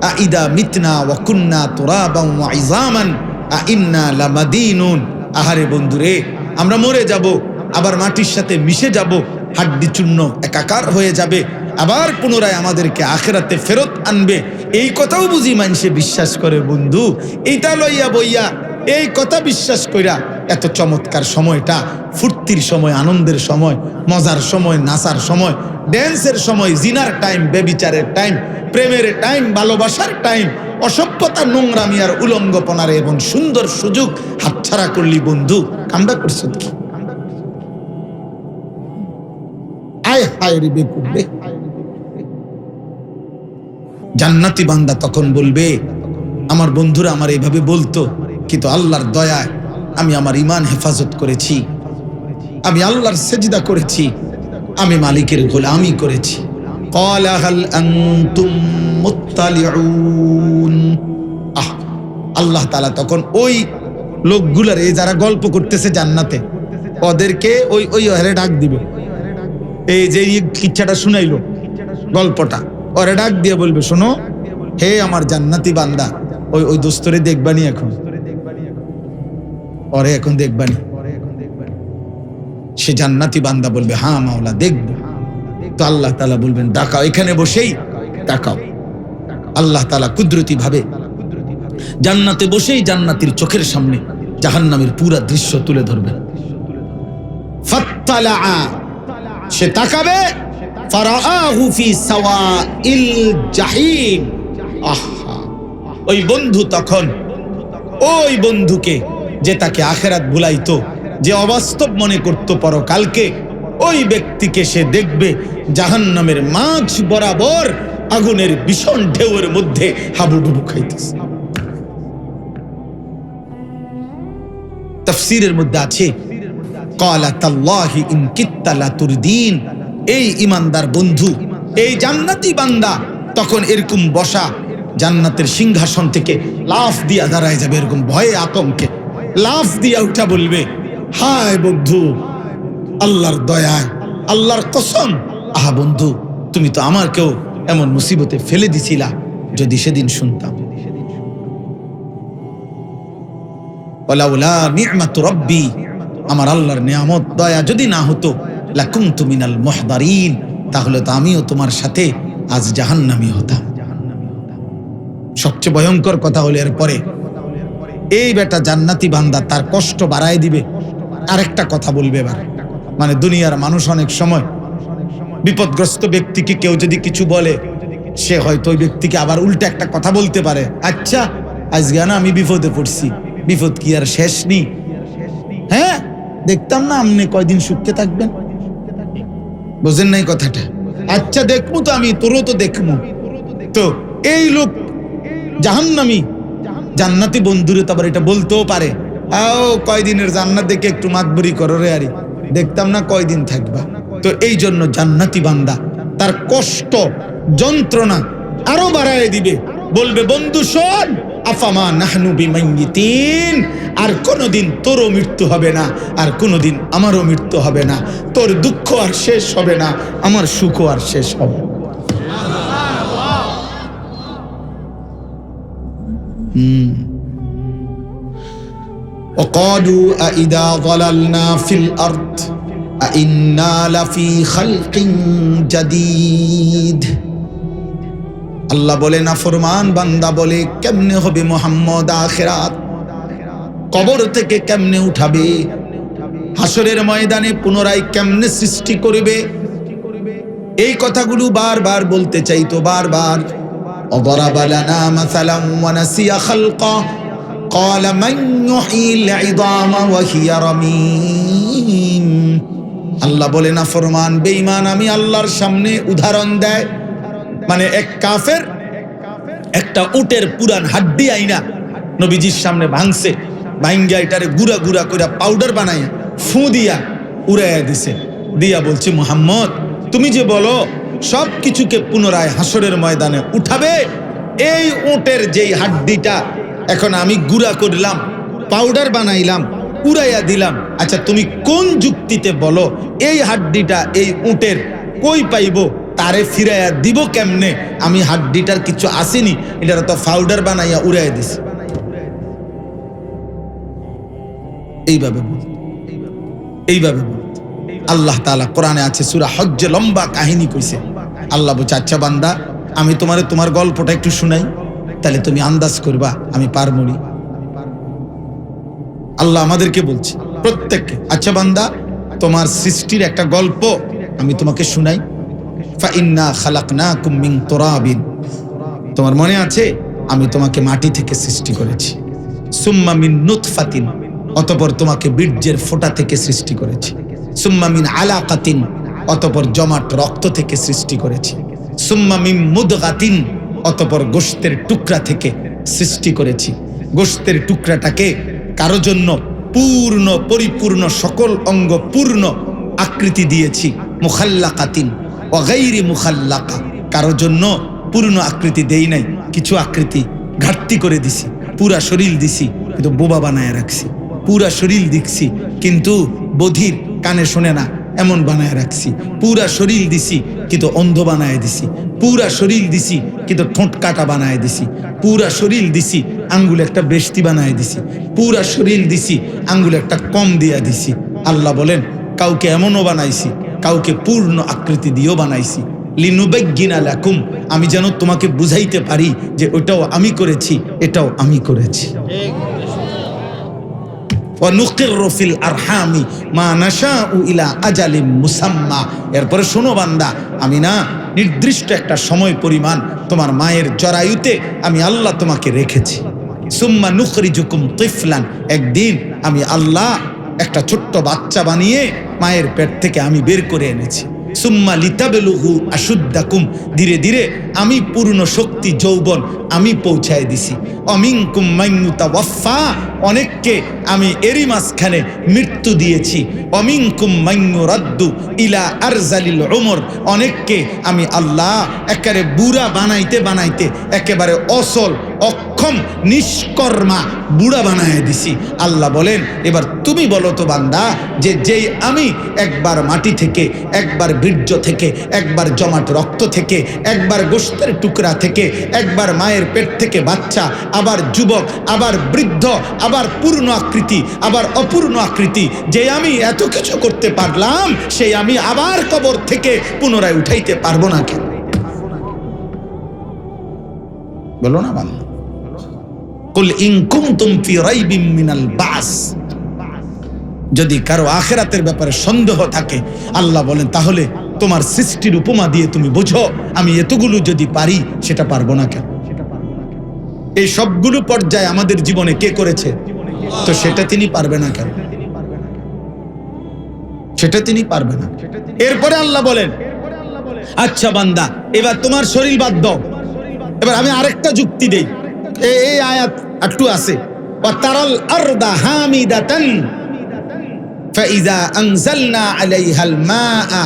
আইদা মিতনা ওয়া কুন্না তুরাবান ওয়া ইযামান আইন্না লামাদিনুন। আহারে বন্ধুরে, আমরা মরে যাব, আবার মাটির সাথে মিশে যাব, হাড্ডি চূর্ণ একাকার হয়ে যাবে, আবার পুনরায় আমাদেরকে আখিরাতে ফেরত আনবে। এই কথাও বুঝি মানুষে বিশ্বাস করে বন্ধু। এইটা লইয়া বইয়া এই কথা বিশ্বাস কইরা এত চমৎকার সময়টা, ফুর্তির সময়, আনন্দের সময়, মজার সময়, নাচার সময়, ড্যান্সের সময়, জিনার টাইম, বেবিচারের টাইম, প্রেমের টাইম, ভালোবাসার টাইম, অসভ্যতা, নোংরামি আর উলঙ্গপনার এবং সুন্দর সুযোগ হাতছাড়া করলি বন্ধু। কামটা করছো কি? আয় হায় রে বেকুব রে। জান্নাতি বান্দা তখন বলবে, আমার বন্ধুরা আমার এইভাবে বলতো, কিন্তু আল্লাহর দয়ায় আমি আমার ঈমান হেফাজত করেছি, আমি আল্লাহর সেজদা করেছি, আমি মালিকের গোলামি করেছি। ক্বালা হাল আনতুম মুত্তালিউন। আল্লাহ তাআলা তখন ওই লোকগুলার, এই যারা গল্প করতেছে জান্নাতে, ওদেরকে ওই ওরে ডাক দিবে। এই যে কিচ্ছাটা শুনাইলো, গল্পটা, ওরে ডাক দিয়ে বলবে, শোনো হে আমার জান্নাতি বান্দা, ওই দোস্তরে দেখবানি, এখন ওরে এখন দেখবানি। সে জান্নাতি বান্দা বলবে, হ্যাঁ মাওলা দেখব। তো আল্লাহ তাআলা বলবেন, ডাকাও, এখানে বসেই ডাকাও। আল্লাহ তাআলা কুদরতি ভাবে জান্নাতে বসেই জান্নাতীর চোখের সামনে জাহান্নামের পুরা দৃশ্য তুলে ধরবেন। ফাত্তালা, সে তাকাবে, ফারাআহু ফি সাওয়াইল জাহিম। আহা, ওই বন্ধু তখন, ওই বন্ধুকে যে তাকে আখিরাত ভুলাইতো, যে অবাস্তব মনে করত পরকালকে, ওই ব্যক্তিকে সে দেখবে জাহান্নামের মাঝ বরাবর আগুনের ভীষণ ঢেউয়ের মধ্যে হাবুডুবু খাইতেছে। তাফসীরের মধ্যে আছে, ক্বালা তাল্লাহি ইন কিত্তা লাতুরদিন। এই ঈমানদার বন্ধু, এই জান্নাতি বান্দা তখন এরকম বসা জান্নাতের সিংহাসন থেকে লাফ দিয়া দাঁড়ায় যাবে, এরকম ভয়ে আতঙ্কে লাফ দিয়া উঠা বলবে, হায় বন্ধু, আল্লাহর দয়ায়, আল্লাহর কসম, আহা বন্ধু, তুমি তো আমাকেও এমন মুসিবতে ফেলে দিছিলা, যদি সেদিন শুনতাম। ওয়ালাউলা নি'মাতু রাব্বি, আমার আল্লাহর নিয়ামত, দয়া যদি না হতো, লাকুনতু মিনাল মুহদারিন, তাহলে তো আমিও তোমার সাথে আজ জাহান্নামী হতাম। সবচেয়ে ভয়ঙ্কর কথা হলো এরপরে এই বেটা জান্নাতি বান্দা তার কষ্ট বাড়ায় দিবে, আরেকটা কথা বলবে এবার। মানে দুনিয়ার মানুষ অনেক সময় বিপদগ্রস্ত ব্যক্তিকে কেউ যদি কিছু বলে, সে হয়তো ওই ব্যক্তিকে আবার উল্টা একটা কথা বলতে পারে, আচ্ছা আজকে না আমি বিপদে পড়ছি, বিপদ কি আর শেষ নেই? হ্যাঁ, দেখতাম না আপনি কয়দিন সুখে থাকবেন, বুঝেন নাই কথাটা? আচ্ছা দেখবো তো আমি, তোরও তো দেখবো। তো এই লোক জাহান্নামী, জান্নাতি বন্ধুরে তো আবার এটা বলতেও পারে, আও কয়দিনের জান্নাত দেখে একটু মাতবরি করো রে, আরে দেখতাম না কয়দিন থাকবা। তো এই জন্য জান্নাতি বান্দা তার কষ্ট যন্ত্রণা আরো বাড়ায় দিবে, বলবে বন্ধু শোন, আফামা নাহনু বিমাইয়িতিন, আর কোনোদিন তোরও মৃত্যু হবে না, আর কোনোদিন আমারও মৃত্যু হবে না, তোর দুঃখ আর শেষ হবে না, আমার সুখও আর শেষ হবে না। وقالوا أإذا ضللنا في الأرض أإنا لفي خلق جديد। আল্লাহ বলে না ফরমান বান্দা বলে কেমনে হবে মুহাম্মদ আখিরাত, কবর থেকে কেমনে উঠাবে, হাসরের ময়দানে পুনরায় কেমনে সৃষ্টি করবে, এই কথাগুলো বারবার বলতে চাইতো বারবার। وضرب لنا مثلا ونسي خلقه قال من يحيي العظام وهي رميم। আল্লাহ বলে না ফরমান বেঈমান আমি আল্লাহর সামনে উদাহরণ দেয়, মানে এক কাফের একটা উটের পুরান হাড্ডি আইনা নবীজির সামনে ভাঙছে, ভাঙ্গা এটারে গুড়া গুড়া করে পাউডার বানাইয়া ফু দিয়া উড়াইয়া দিছে, দিয়া বলছে মুহাম্মদ তুমি যে বলো সব কিছুকে পুনরায় হাসরের ময়দানে উঠাবে, এই উটের যেই হাড্ডিটা এখন আমি গুড়া করলাম, পাউডার বানাইলাম, উড়াইয়া দিলাম, আচ্ছা তুমি কোন যুক্তিতে বলো এই হাড্ডিটা এই উটের কই পাইব, তারে ফিরাইয়া দিব কেমনে? আমি হাড্ডিটার কিছু আসেনি, এটার তো পাউডার বানাইয়া উড়াইয়া দিছি। এইভাবে বল আল্লাহ তাআলা কোরআনে আছে, সূরা হজ্জে লম্বা কাহিনী কইছে। আল্লাহ বলছে আচ্ছা বান্দা আমি তোমার গল্পটা একটু শুনাই, তাহলে তুমি আন্দাজ করবা আমি পারমরি। আল্লাহ আমাদেরকে বলছে প্রত্যেককে, আচ্ছা বান্দা তোমার সৃষ্টির একটা গল্প আমি তোমাকে শুনাই। ফাইন্না খালাকনাকুম মিন তুরাবিন, তোমার মনে আছে আমি তোমাকে মাটি থেকে সৃষ্টি করেছি। সুম্মা মিন নুতফাতিন, অতঃপর তোমাকে বীর্যের ফোঁটা থেকে সৃষ্টি করেছি। সুম্মা মিন আলাকাতিন, অতঃপর জমাট রক্ত থেকে সৃষ্টি করেছি। সুম্মা মিন মুদগাতিন, অতঃপর গোশতের টুকরা থেকে সৃষ্টি করেছি। গোশতের টুকরাটাকে কারো জন্য পূর্ণ পরিপূর্ণ সকল অঙ্গ পূর্ণ আকৃতি দিয়েছি। মুখাল্লাকাতিন ওয়া গায়রি মুখাল্লাকা, কারো জন্য পূর্ণ আকৃতি দেই নাই, কিছু আকৃতি ঘাটতি করে দিছি। পুরা শরীর দিছি কিন্তু বোবা বানায় রাখছি, পুরা শরীর দিচ্ছি কিন্তু বধির কানে শোনে না এমন বানায় রাখছি। পুরা শরীর দিছি কিন্তু অন্ধ বানায় দিছি। পুরা শরীর দিছি কিন্তু ঠোঁট কাটা বানায় দিছি। পুরা শরীর দিছি আঙ্গুল একটা বেশতি বানায় দিছি। পুরা শরীর দিছি আঙ্গুল একটা কম দিয়া দিছি। আল্লাহ বলেন কাউকে এমনও বানাইছি, কাউকে পূর্ণ আকৃতি দিয়েও বানাইছি। লিনুবাইয়্যিনা লাকুম, আমি যেন তোমাকে বুঝাইতে পারি যে ওটাও আমি করেছি, এটাও আমি করেছি। ওয়ানুকিররু ফিল আরহামি মা নাশাউ ইলা আজালিম মুসাম্মা, এরপরে শোনো বান্দা আমি না নির্দিষ্ট একটা সময় পরিমাণ তোমার মায়ের জরায়ুতে আমি আল্লাহ তোমাকে রেখেছি। সুম্মা নুখরিজুকুম তিফলান, একদিন আমি আল্লাহ একটা ছোট্ট বাচ্চা বানিয়ে মায়ের পেট থেকে আমি বের করে এনেছি। সুম্মা লিতাবলুগু আশুদ্দাকুম, ধীরে ধীরে আমি পূর্ণ শক্তি যৌবন আমি পৌঁছায় দিছি। অমিনকুম মান ইউতাওয়াফা, অনেককে আমি এরই মাঝখানে মৃত্যু দিয়েছি। অমিনকুম মান ইউরাদ্দু ইলা আরজালিল উমর, অনেককে আমি আল্লাহ একেবারে বুড়া বানাইতে বানাইতে একেবারে অসল অক্ষম নিষ্কর্মা বুড়া বানায় দিছি। আল্লাহ বলেন এবার তুমি বলো তো বান্দা, যে যেই আমি একবার মাটি থেকে, একবার বীর্য থেকে, একবার জমাট রক্ত থেকে, একবার গোশতের টুকরা থেকে, একবার মায়ের পেট থেকে বাচ্চা, আবার যুবক, আবার বৃদ্ধ, আবার পূর্ণ আকৃতি, আবার অপূর্ণ আকৃতি, যে আমি এত কিছু করতে পারলাম, সেই আমি আবার কবর থেকে পুনরায় উঠাইতে পারবো না কেন? বলো না বাংলা। কুল ইন কুনতুম ফি রাইবিন মিনাল বাস, যদি কারো আখিরাতের ব্যাপারে সন্দেহ থাকে আল্লাহ বলেন তাহলে তোমার সৃষ্টির উপমা দিয়ে তুমি বোঝো আমি এতগুলো যদি পারি সেটা পারবো না কেন? এই সবগুলো পর্যায়ে আমাদের জীবনে কে করেছে? তো সেটা তিনি পারবে না কেন? সেটা তিনি পারবে না। এরপরে আল্লাহ বলেন, আচ্ছা বান্দা, এবার তোমার শরীর বাদ দাও। এবার আমি আরেকটা যুক্তি দেই, এই আয়াত একটু আছে, ওয়াতারাল আরদা হামিদাতান ফাইযা আনজালনা আলাইহাল মাআ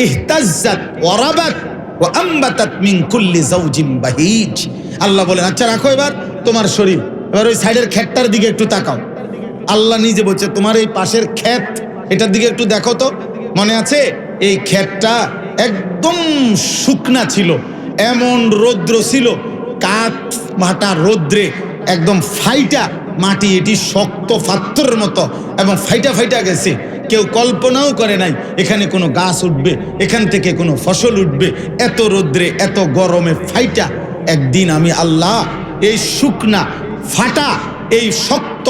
ইহতাজ্জাত ওয়া রাবাত ওয়া আমবাতাত মিন কুল্লি যাওজিন বাহিজ। আল্লাহ বলেন, আচ্ছা রাখো এবার তোমার শরীর, এবার ওই সাইডের ক্ষেতটার দিকে একটু তাকাও। আল্লাহ নিজে বলছে, তোমার এই পাশের ক্ষেত, এটার দিকে একটু দেখো তো। মনে আছে এই ক্ষেতটা একদম শুকনা ছিল, এমন রৌদ্র ছিল, কাঠ মাটা রৌদ্রে একদম ফাইটা মাটি, এটি শক্ত পাথরের মতো এবং ফাইটা ফাইটা গেছে। কেউ কল্পনাও করে নাই এখানে কোনো গাছ উঠবে, এখান থেকে কোনো ফসল উঠবে, এত রৌদ্রে এত গরমে ফাইটা। একদিন আমি আল্লাহ এই শুকনা ফাটা এই শক্ত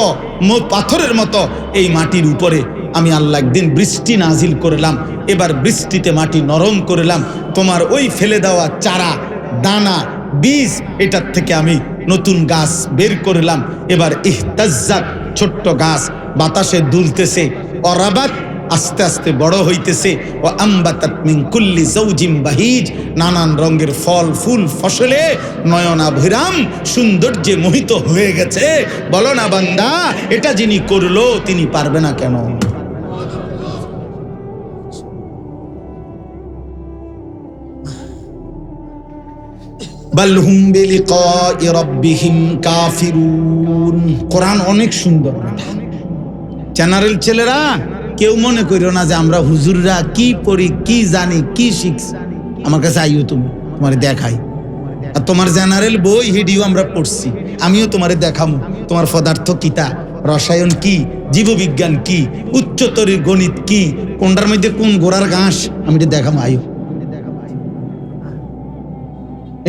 পাথরের মতো এই মাটির উপরে আমি আল্লাহ একদিন বৃষ্টি নাজিল করলাম। এবার বৃষ্টিতে মাটি নরম করলাম, তোমার ওই ফেলে দেওয়া চারা দানা বীজ এটার থেকে আমি নতুন গাছ বের করলাম। এবার ইহতাজ্জাত ছোট্ট গাছ বাতাসে দুলতেছে, অরাবাত আস্তে আস্তে বড় হইতেছে, ও আমবাতাত মিন কুল্লি যাওজিন বাহিজ নানান রঙের ফল ফুল ফসলে নয়নাভিরাম সৌন্দর্যে মোহিত হয়ে গেছে। বলো না বান্দা, এটা যিনি করলো তিনি পারবে না কেন? বাল হুম বিলিকাই রাব্বিহিম কাফিরুন। কোরআন অনেক সুন্দর। চ্যানেল ছেলেরা কেউ মনে করিও না যে আমরা হুজুররা কি পড়ি, কি জানি, কি শিখছি। আমার কাছে আইও, তুমি তোমারে দেখাই। আর তোমার জেনারেল বই হিডিও আমরা পড়ছি, আমিও তোমারে দেখামু। তোমার পদার্থ কিতা, রসায়ন কি, জীববিজ্ঞান কি, উচ্চতর গণিত কি, কোনটার মধ্যে কোন গোড়ার ঘাস, আমি এটা দেখামু। আইও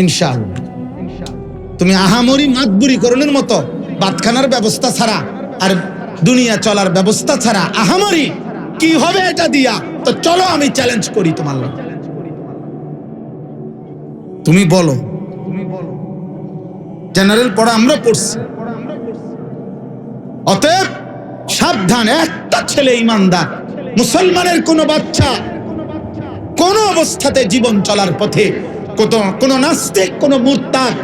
ইনশাআল্লাহ। তুমি আহামরি মাতবুরি করণের মতো বাতখানার ব্যবস্থা ছাড়া আর দুনিয়া চলার ব্যবস্থা ছাড়া আহামরি কি হবে এটা দিয়া? তো চলো আমি চ্যালেঞ্জ করি তোমার লোক, তুমি বলো। জেনারেল পড়া আমরা পড়ছি, অতএব সাবধান। একটা ছেলে ইমানদার মুসলমানের কোন বাচ্চা কোন অবস্থাতে জীবন চলার পথে কোন নাস্তিক, কোন মুরতাদ,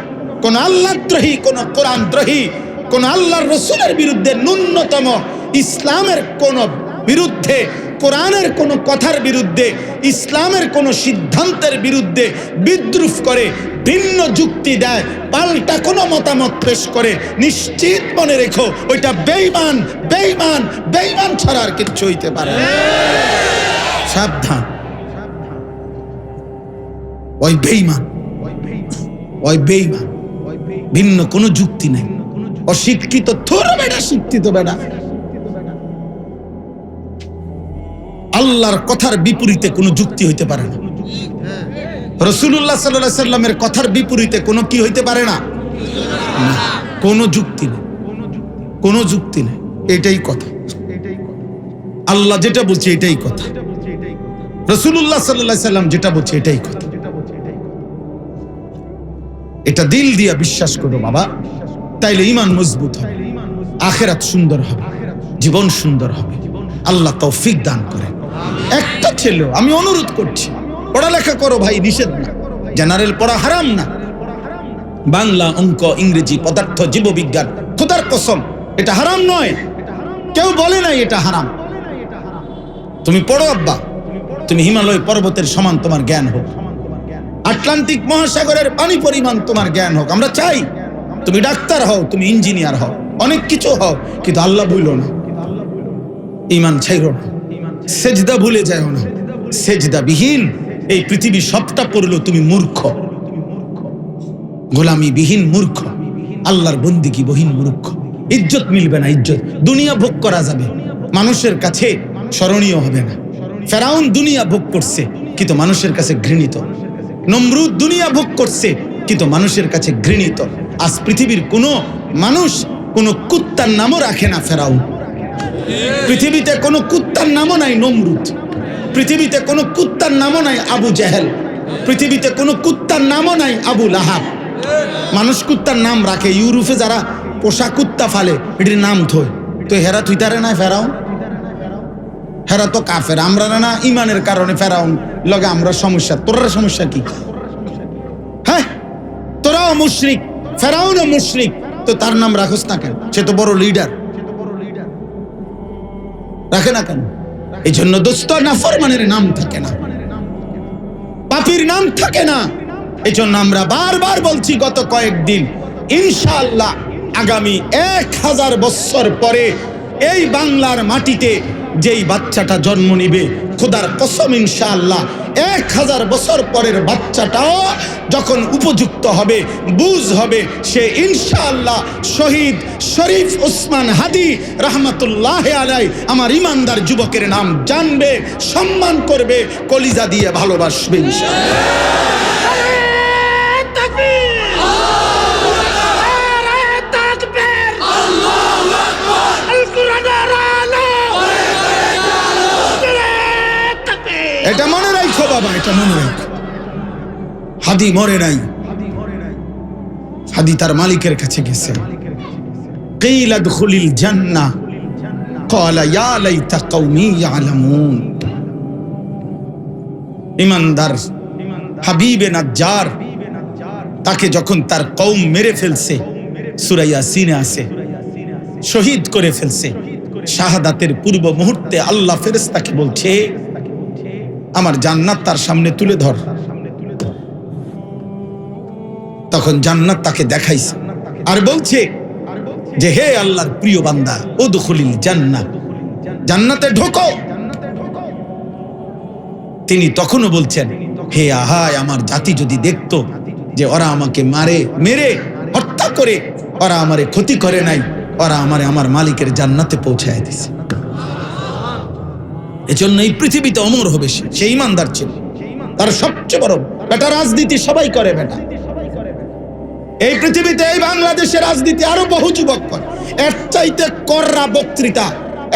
কোন আল্লাহদ্রোহী, কোন কোরআনদ্রোহী, কোন আল্লাহর রসুলের বিরুদ্ধে, ন্যূনতম ইসলামের কোন বিরুদ্ধে, কোরআনের কোন কথার বিরুদ্ধে, ইসলামের কোন সিদ্ধান্তের বিরুদ্ধে বিদ্রুপ করে, ভিন্ন যুক্তি দেয়, পাল্টা কোন মতামত পেশ করে, নিশ্চিত মনে রেখো ওইটা বেঈমান, বেঈমান, বেঈমান ছাড়া আর কিচ্ছু হইতে পারে না। সাবধান, ওই বেঈমান, ওই বেঈমান, ভিন্ন কোনো যুক্তি নাই। অশিক্ষিত থোর বেটা, শিক্ষিত বেটা, আল্লাহর কথার বিপরীতে কোনো যুক্তি হইতে পারে না। রাসূলুল্লাহ সাল্লাল্লাহু আলাইহি সাল্লামের কথার বিপরীতে কোনো কি হইতে পারে না, কোনো যুক্তি নেই, কোনো যুক্তি নেই। এটাই কথা, আল্লাহ যেটা বলছে এটাই কথা, রাসূলুল্লাহ সাল্লাল্লাহু আলাইহি সাল্লাম যেটা বলছে এটাই কথা। এটা দিল দিয়া বিশ্বাস করো বাবা, তাইলে ঈমান মজবুত হবে, আখিরাত সুন্দর হবে, জীবন সুন্দর হবে। আল্লাহ তৌফিক দান করে। একটা ছেলে আমি অনুরোধ করছি, পড়ালেখা করো ভাই, নিষেধ না। জেনারেল পড়া হারাম না, বাংলা, অঙ্ক, ইংরেজি, পদার্থ, জীববিজ্ঞান, খোদার কসম এটা হারাম নয়, কেউ বলে নাই এটা হারাম। তুমি পড়ো আব্বা, তুমি হিমালয় পর্বতের সমান তোমার জ্ঞান হোক, আটলান্টিক মহাসাগরের পানি পরিমাণ তোমার জ্ঞান হোক। আমরা চাই তুমি ডাক্তার হও, তুমি ইঞ্জিনিয়ার হও, অনেক কিছু হও, কিন্তু আল্লাহ ভুলো না, ঈমান ছাইরো না, সেজদা ভুলে যাও না। সেজদা বিহীন এই পৃথিবী সবটা পড়লো তুমি মূর্খ, গোলামি বিহীন মূর্খ, আল্লাহর বন্দিগি বহীন মূর্খ। ইজ্জত মিলবে না, ইজ্জত দুনিয়া ভোগ করা যাবে, মানুষের কাছে স্মরণীয় হবে না। ফেরাউন দুনিয়া ভোগ করছে কিন্তু মানুষের কাছে ঘৃণিত, নমরুদ দুনিয়া ভোগ করছে কিন্তু মানুষের কাছে ঘৃণিত। আজ পৃথিবীর কোনো মানুষ কোনো কুত্তার নামও রাখে না ফেরাউন, পৃথিবীতে কোনো কুত্তার নামও নাই নমরুদ, পৃথিবীতে কোনো কুত্তার নামও নাই আবু জেহেল, পৃথিবীতে কোনো কুত্তার নামও নাই আবু লাহাব। মানুষ কুত্তার নাম রাখে, ইউরোপে যারা পোষা কুত্তা ফালে এটির নাম থই, তো হেরা থুইতারে না ফেরাউন, হেরা তো কাফের, আমরা না ইমানের কারণে ফেরাউন লগে আমরা সমস্যা, তোরা সমস্যা কি? হ্যাঁ, তোরাও মুশরিক, ফেরাউনও মুশরিক, তো তার নাম রাখোস না কেন? সে তো বড় লিডার, রাখে না কেন? এই জন্য দোস্ত নাফরমানের নাম থাকে না, পাপীর নাম থাকে না। এই জন্য আমরা বারবার বলছি গত কয়েকদিন, ইনশাআল্লাহ আগামী 1000 বছর পরে এই বাংলার মাটিতে যেই বাচ্চাটা জন্ম নিবে, খোদার কসম ইনশাআল্লাহ 1000 বছর পরের বাচ্চাটাও যখন উপযুক্ত হবে, বুঝ হবে, সে ইনশাআল্লাহ শহীদ শরীফ ওসমান হাদি রহমতুল্লাহ আলাই আমার ইমানদার যুবকের নাম জানবে, সম্মান করবে, কলিজা দিয়ে ভালোবাসবে ইনশাআল্লাহ। এটা মনে রাখো বাবা, এটা মনে রাখো, হাদি মরে নাই, হাদি তার মালিকের কাছে গেছে। কিলা দুখুলিল জান্নাহ ক্বালা ইয়া লাইতা কওমি ইয়ালামুন। ইমানদার হাবিবে নাজ্জার তাকে যখন তার কওম মেরে ফেলছে, সূরা ইয়াসিনে আছে, শহীদ করে ফেলছে, শাহাদাতের পূর্ব মুহূর্তে আল্লাহ ফেরেশতাকে বলছে আমার জান্নাত তার সামনে তুলে ধর। তখন জান্নাত তাকে দেখাইছে আর বলছে যে হে আল্লাহর প্রিয় বান্দা, উদখুলিল জান্নাহ, জান্নাতে ঢোকো। তিনি তখনও বলছেন হে আহায়, আমার জাতি যদি দেখতো যে ওরা আমাকে মেরে হত্যা করে ওরা আমারে ক্ষতি করে নাই, ওরা আমারে আমার মালিকের জান্নাতে পৌঁছায় দিছে। এজন্য এই পৃথিবীতে অমর হবে সে ইমানদার ছিল, তার সবচেয়ে বড় বেটা রাজনীতি সবাই করে বেটা, এই পৃথিবীতে এই বাংলাদেশের রাজনীতি আরো বহু যুবক করে, এর চাইতে কররা বক্তৃতা,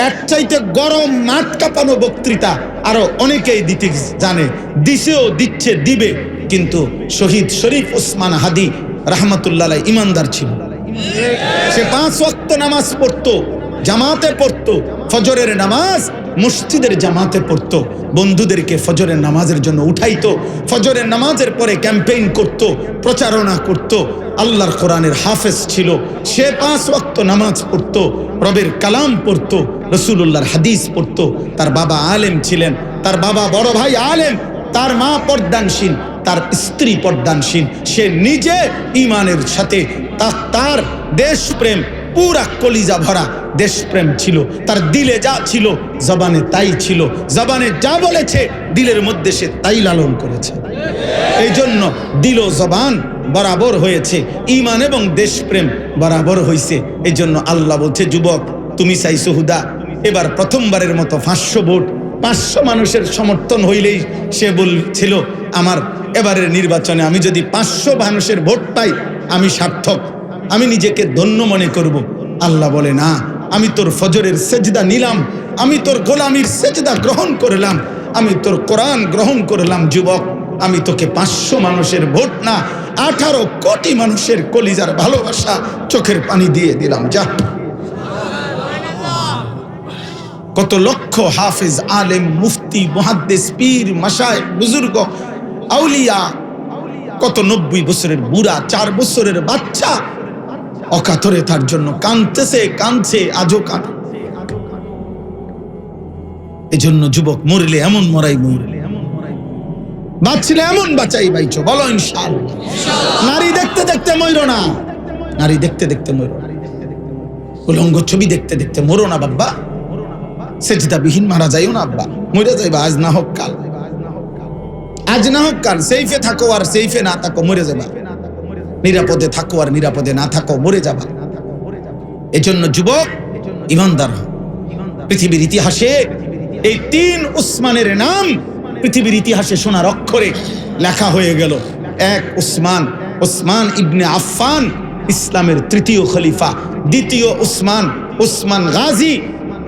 এর চাইতে গরম মাঠ কাঁপানো বক্তৃতা আরো অনেকেই দিতে জানে, দিছেও, দিচ্ছে, দিবে। কিন্তু শহীদ শরীফ ওসমান হাদি রহমতুল্লাহ ইমানদার ছিল, সে 5 ওয়াক্ত নামাজ পড়তো, জামাতে পড়তো, ফজরের নামাজ মসজিদের জামাতে পড়তো, বন্ধুদেরকে ফজরের নামাজের জন্য উঠাইতো, ফজরের নামাজের পরে ক্যাম্পেইন করত, প্রচারণা করত, আল্লাহর কোরআনের হাফেজ ছিল, সে 5 ওয়াক্ত নামাজ পড়তো, রবের কালাম পড়তো, রাসূলুল্লাহর হাদিস পড়তো। তার বাবা আলেম ছিলেন, তার বাবা বড় ভাই আলেম, তার মা পর্দানশীল, তার স্ত্রী পর্দানশীল, সে নিজে ঈমানের সাথে তার দেশপ্রেম, পুরা কলিজা ভরা দেশপ্রেম ছিল, তার দিলে যা ছিল জবানে তাই ছিল, জবানে যা বলেছে দিলের মধ্যে সে তাই লালন করেছে। এই জন্য দিল ও জবান বরাবর হয়েছে, ঈমান এবং দেশপ্রেম বরাবর হয়েছে। এই জন্য আল্লাহ বলছে, যুবক তুমি চাইছো হুদা, এবার প্রথমবারের মতো 500 ভোট, 500 মানুষের সমর্থন হইলেই সে বলছিল আমার এবারের নির্বাচনে আমি যদি 500 মানুষের ভোট পাই আমি সার্থক, আমি নিজেকে ধন্য মনে করব। আল্লাহ বলে না, আমি তোর ফজরের সেজদা নিলাম, আমি তোর গোলামির সেজদা গ্রহণ করলাম, আমি তোর কোরআন গ্রহণ করলাম। যুবক, আমি তোকে 500 মানুষের ভোট না 18 কোটি মানুষের কলিজার ভালোবাসা, চোখের পানি দিয়ে দিলাম। যা, কত লক্ষ হাফেজ, আলেম, মুফতি, মুহাদ্দিস, পীর, মাশায়েখ, বুজুর্গ, আউলিয়া, কত 90 বছরের বুড়া, 4 বছরের বাচ্চা অকাতরে তার জন্য কাঁদছে, আজও কাঁদে। এই জন্য যুবক, মরলে এমন মরাই মরলে, বাঁচলে এমন বাঁচাই বাইছো, বলো ইনশাআল্লাহ। নারী দেখতে দেখতে মরো না, নারী দেখতে দেখতে মরো না, উলঙ্গ ছবি দেখতে দেখতে মরো না বাব্বা, সেজদাবিহীন মারা যাইও না আব্বা, মরে যাইবা, আজ না হোক কাল, আজ না হোক কাল, সেইফে থাকো আর সেইফে না থাকো মরে যাবা, নিরাপদে থাকো আর নিরাপদে না থাকো মরে যাবা। এজন্য যুবক ইমানদার, পৃথিবীর ইতিহাসে এই 3 উসমানের নাম পৃথিবীর ইতিহাসে সোনার অক্ষরে লেখা হয়ে গেল। 1 উসমান ইবনে আফফান, ইসলামের 3য় খলিফা। 2 উসমান গাজী,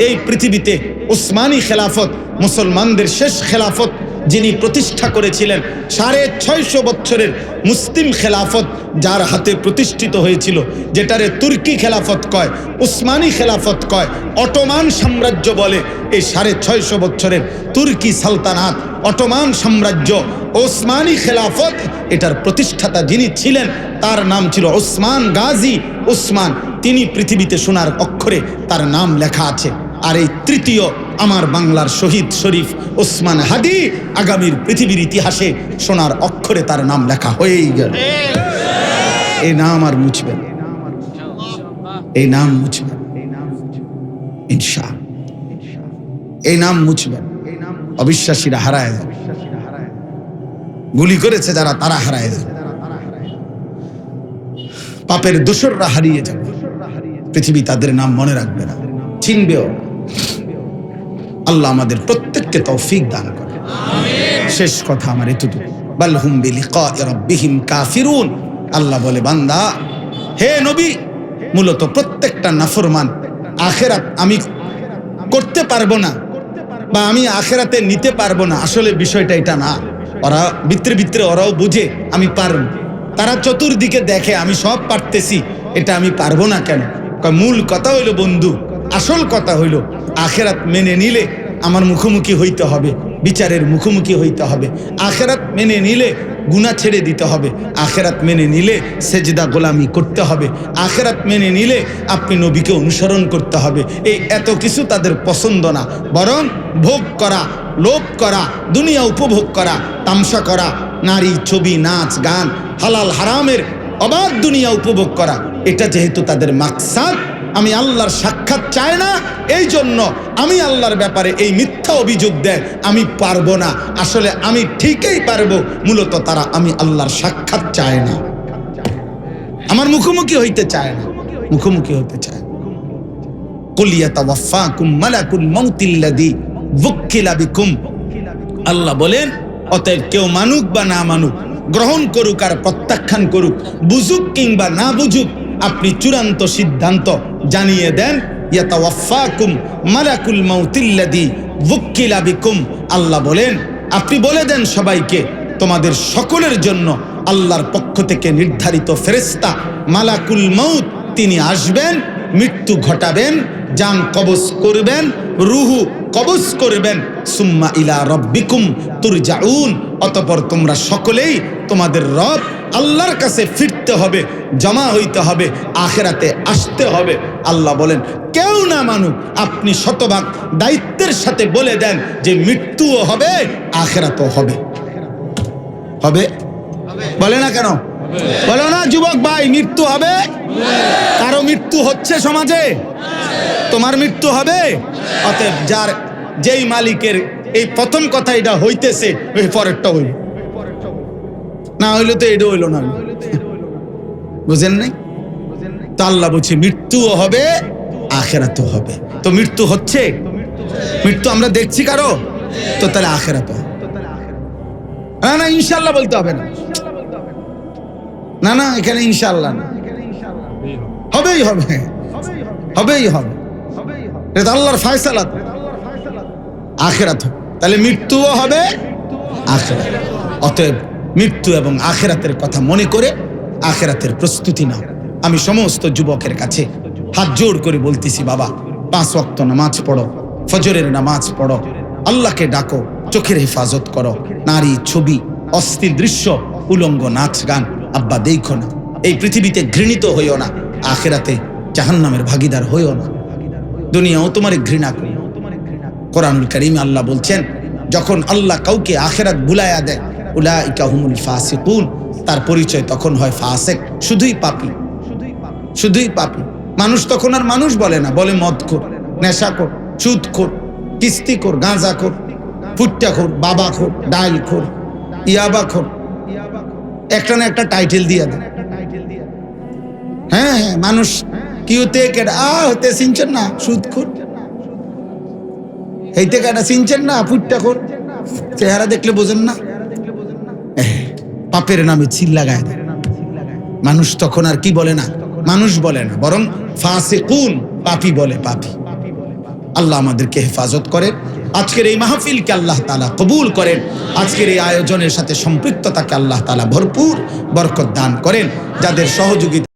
এই পৃথিবীতে উসমানী খেলাফত, মুসলমানদের শেষ খেলাফত যিনি প্রতিষ্ঠা করেছিলেন, 650 বছরের মুসলিম খেলাফত যার হাতে প্রতিষ্ঠিত হয়েছিল, যেটারে তুর্কি খেলাফত কয়, উসমানী খেলাফত কয়, অটোমান সাম্রাজ্য বলে, এই 650 বছরের তুর্কি সালতানাত, অটোমান সাম্রাজ্য, ওসমানী খেলাফত, এটার প্রতিষ্ঠাতা যিনি ছিলেন তার নাম ছিল ওসমান গাজী ওসমান। তিনি পৃথিবীতে সোনার অক্ষরে তার নাম লেখা আছে। আর এই তৃতীয় আমার বাংলার শহীদ শরীফ ওসমান হাদি, আগামীর পৃথিবীর ইতিহাসে সোনার অক্ষরে তার নাম লেখা হয়েই গেল। এই নাম আর মুছবে না, এই নাম মুছবে, ইনশাআল্লাহ এই নাম মুছবে। অবিশ্বাসীরা হারায় যাবে, গুলি করেছে যারা তারা হারায় যাবে, পাপের দোসররা হারিয়ে যাবে, পৃথিবী তাদের নাম মনে রাখবে না, চিনবেও। আল্লাহ আমাদের প্রত্যেককে তৌফিক দান করে। শেষ কথা আমার এতটুকু, বাল হুম বিলিকাই রাব্বিহিম কাফিরুন। আল্লাহ বলে, বান্দা হে নবী, মূলত প্রত্যেকটা নাফরমান আখিরাত আমি করতে পারবো না বা আমি আখিরাতে নিতে পারবো না, আসলে বিষয়টা এটা না। ওরা ভিতরে ভিতরে ওরাও বুঝে আমি পারবো, তারা চতুর্দিকে দেখে আমি সব পারতেছি, এটা আমি পারবো না কেন? মূল কথা হইল বন্ধু, আসল কথা হইল আখিরাত মেনে নিলে আমার মুখোমুখি হইতে হবে, বিচারের মুখোমুখি হইতে হবে। আখিরাত মেনে নিলে গুনাহ ছেড়ে দিতে হবে, আখিরাত মেনে নিলে সেজদা গোলামি করতে হবে, আখিরাত মেনে নিলে আপনি নবীকে অনুসরণ করতে হবে। এই এত কিছু তাদের পছন্দ না, বরং ভোগ করা, লোভ করা, দুনিয়া উপভোগ করা, তামসা করা, নারী, ছবি, নাচ, গান, হালাল হারামের অবাধ দুনিয়া উপভোগ করা, এটা যেহেতু তাদের মাকসাদ। আমি আল্লাহর সাক্ষাৎ চাই না, এই জন্য আমি আল্লাহর ব্যাপারে এই মিথ্যা অভিযোগ দেয় আমি পারবো না, আসলে আমি ঠিকই পারবো। মূলত তারা আমি আল্লাহর সাক্ষাৎ চায় না, আমার মুখোমুখি হইতে চায় না, মুখোমুখি হতে চায়। কুল ইয়াতাওয়াফাকুম মালাকুল মাউতিল্লাযী ওয়াক্কিলা বিকুম। আল্লাহ বলেন, অতএব কেউ মানুক বা না মানুক, গ্রহণ করুক আর প্রত্যাখ্যান করুক, বুঝুক কিংবা না বুঝুক, আপনি চূড়ান্ত সিদ্ধান্ত জানিয়ে দেন। ইয়াতাওয়াফাকুম মালাকুল মাউতিল্লাযী ওয়াক্কিলা বিকুম। আল্লাহ বলেন, আপনি বলে দেন সবাইকে, তোমাদের সকলের জন্য আল্লাহর পক্ষ থেকে নির্ধারিত ফেরেশতা মালাকুল মাউত তিনি আসবেন, মৃত্যু ঘটাবেন, জান কবজ করবেন, রুহু কবজ করবেন। সুম্মা ইলা রাব্বিকুম তুরজাউন। অতঃপর তোমরা সকলেই তোমাদের রব আল্লাহর কাছে ফিরতে হবে, জমা হইতে হবে, আখিরাতে আসতে হবে। আল্লাহ বলেন, কেউ না মানুক, আপনি শতভাগ দায়িত্বের সাথে বলে দেন যে মৃত্যুও হবে, আখিরাতও হবে। হবে? বলে না কেন? বলো না যুবক ভাই, মৃত্যু হবে? কারো মৃত্যু হচ্ছে সমাজে, তোমার মৃত্যু হবে। অতএব যার যেই মালিকের এই প্রথম কথা এটা হইতেছে, ওই পরেরটা হইল না, হইলো তো এটা হইল না, বুঝেন নাই? তো আল্লাহ বলছে মৃত্যুও হবে, আখিরাতও হবে। তো মৃত্যু হচ্ছে, মৃত্যু আমরা দেখছি কারো, তো তাহলে আখিরাতও হবে। না না ইনশাল্লাহ বলতে হবে না, না না এখানে ইনশাল্লাহ না, হবেই হবে, হবেই হবে, এটা আল্লাহর ফয়সালা। আখিরাত তাহলে মৃত্যুও হবে, আখিরাত। অতএব মৃত্যু এবং আখিরাতের কথা মনে করে আখিরাতের প্রস্তুতি নাও। আমি সমস্ত যুবকের কাছে হাত জোড় করে বলতেছি, বাবা 5 ওয়াক্ত নামাজ পড়ো, ফজরের নামাজ পড়ো, আল্লাহকে ডাকো, চোখের হেফাজত করো। নারী, ছবি, অস্থির দৃশ্য, উলঙ্গ নাচ গান আব্বা দেখো না। এই পৃথিবীতে ঘৃণিত হইও না, আখিরাতে জাহান্নামের ভাগীদার হইও না। দুনিয়াও তোমার ঘৃণা করে। কোরআনুল কারীমে আল্লাহ বলছেন, যখন আল্লাহ কাউকে আখিরাত ভুলাইয়া দেয়, উলাইকা হুমুল ফাসিকুন, তার পরিচয় তখন হয় ফাসিক, শুধুই পাপী, শুধুই পাপী। মানুষ তখন আর মানুষ বলে না, বলে মদখোর, নেশাখোর, সুদখোর, কিস্তিখোর, গাঁজাখোর, ফুট্টাখোর, বাবাখোর, ডাইলখোর, ইয়াবাখোর, একটা না একটা টাইটেল দিয়ে দেয়। হ্যাঁ হ্যাঁ, মানুষ কি হতে কেটে হতে চিনছেন না, সুদখোর হইতে কেটা চিনছেন না, ফুট্টাখোর, চেহারা দেখলে বোঝেন না, পাপের নামে চিল লাগায় দেয়। মানুষ তখন আর কি বলে না, মানুষ বলে না, বরং ফাসিকুন, পাপী বলে, পাপী। আল্লাহ আমাদেরকে হেফাজত করেন। আজকের এই মাহফিলকে আল্লাহ তাআলা কবুল করেন। আজকের এই আয়োজনের সাথে সম্পৃক্ততাকে আল্লাহ তাআলা ভরপুর বরকত দান করেন। যাদের সহযোগিতা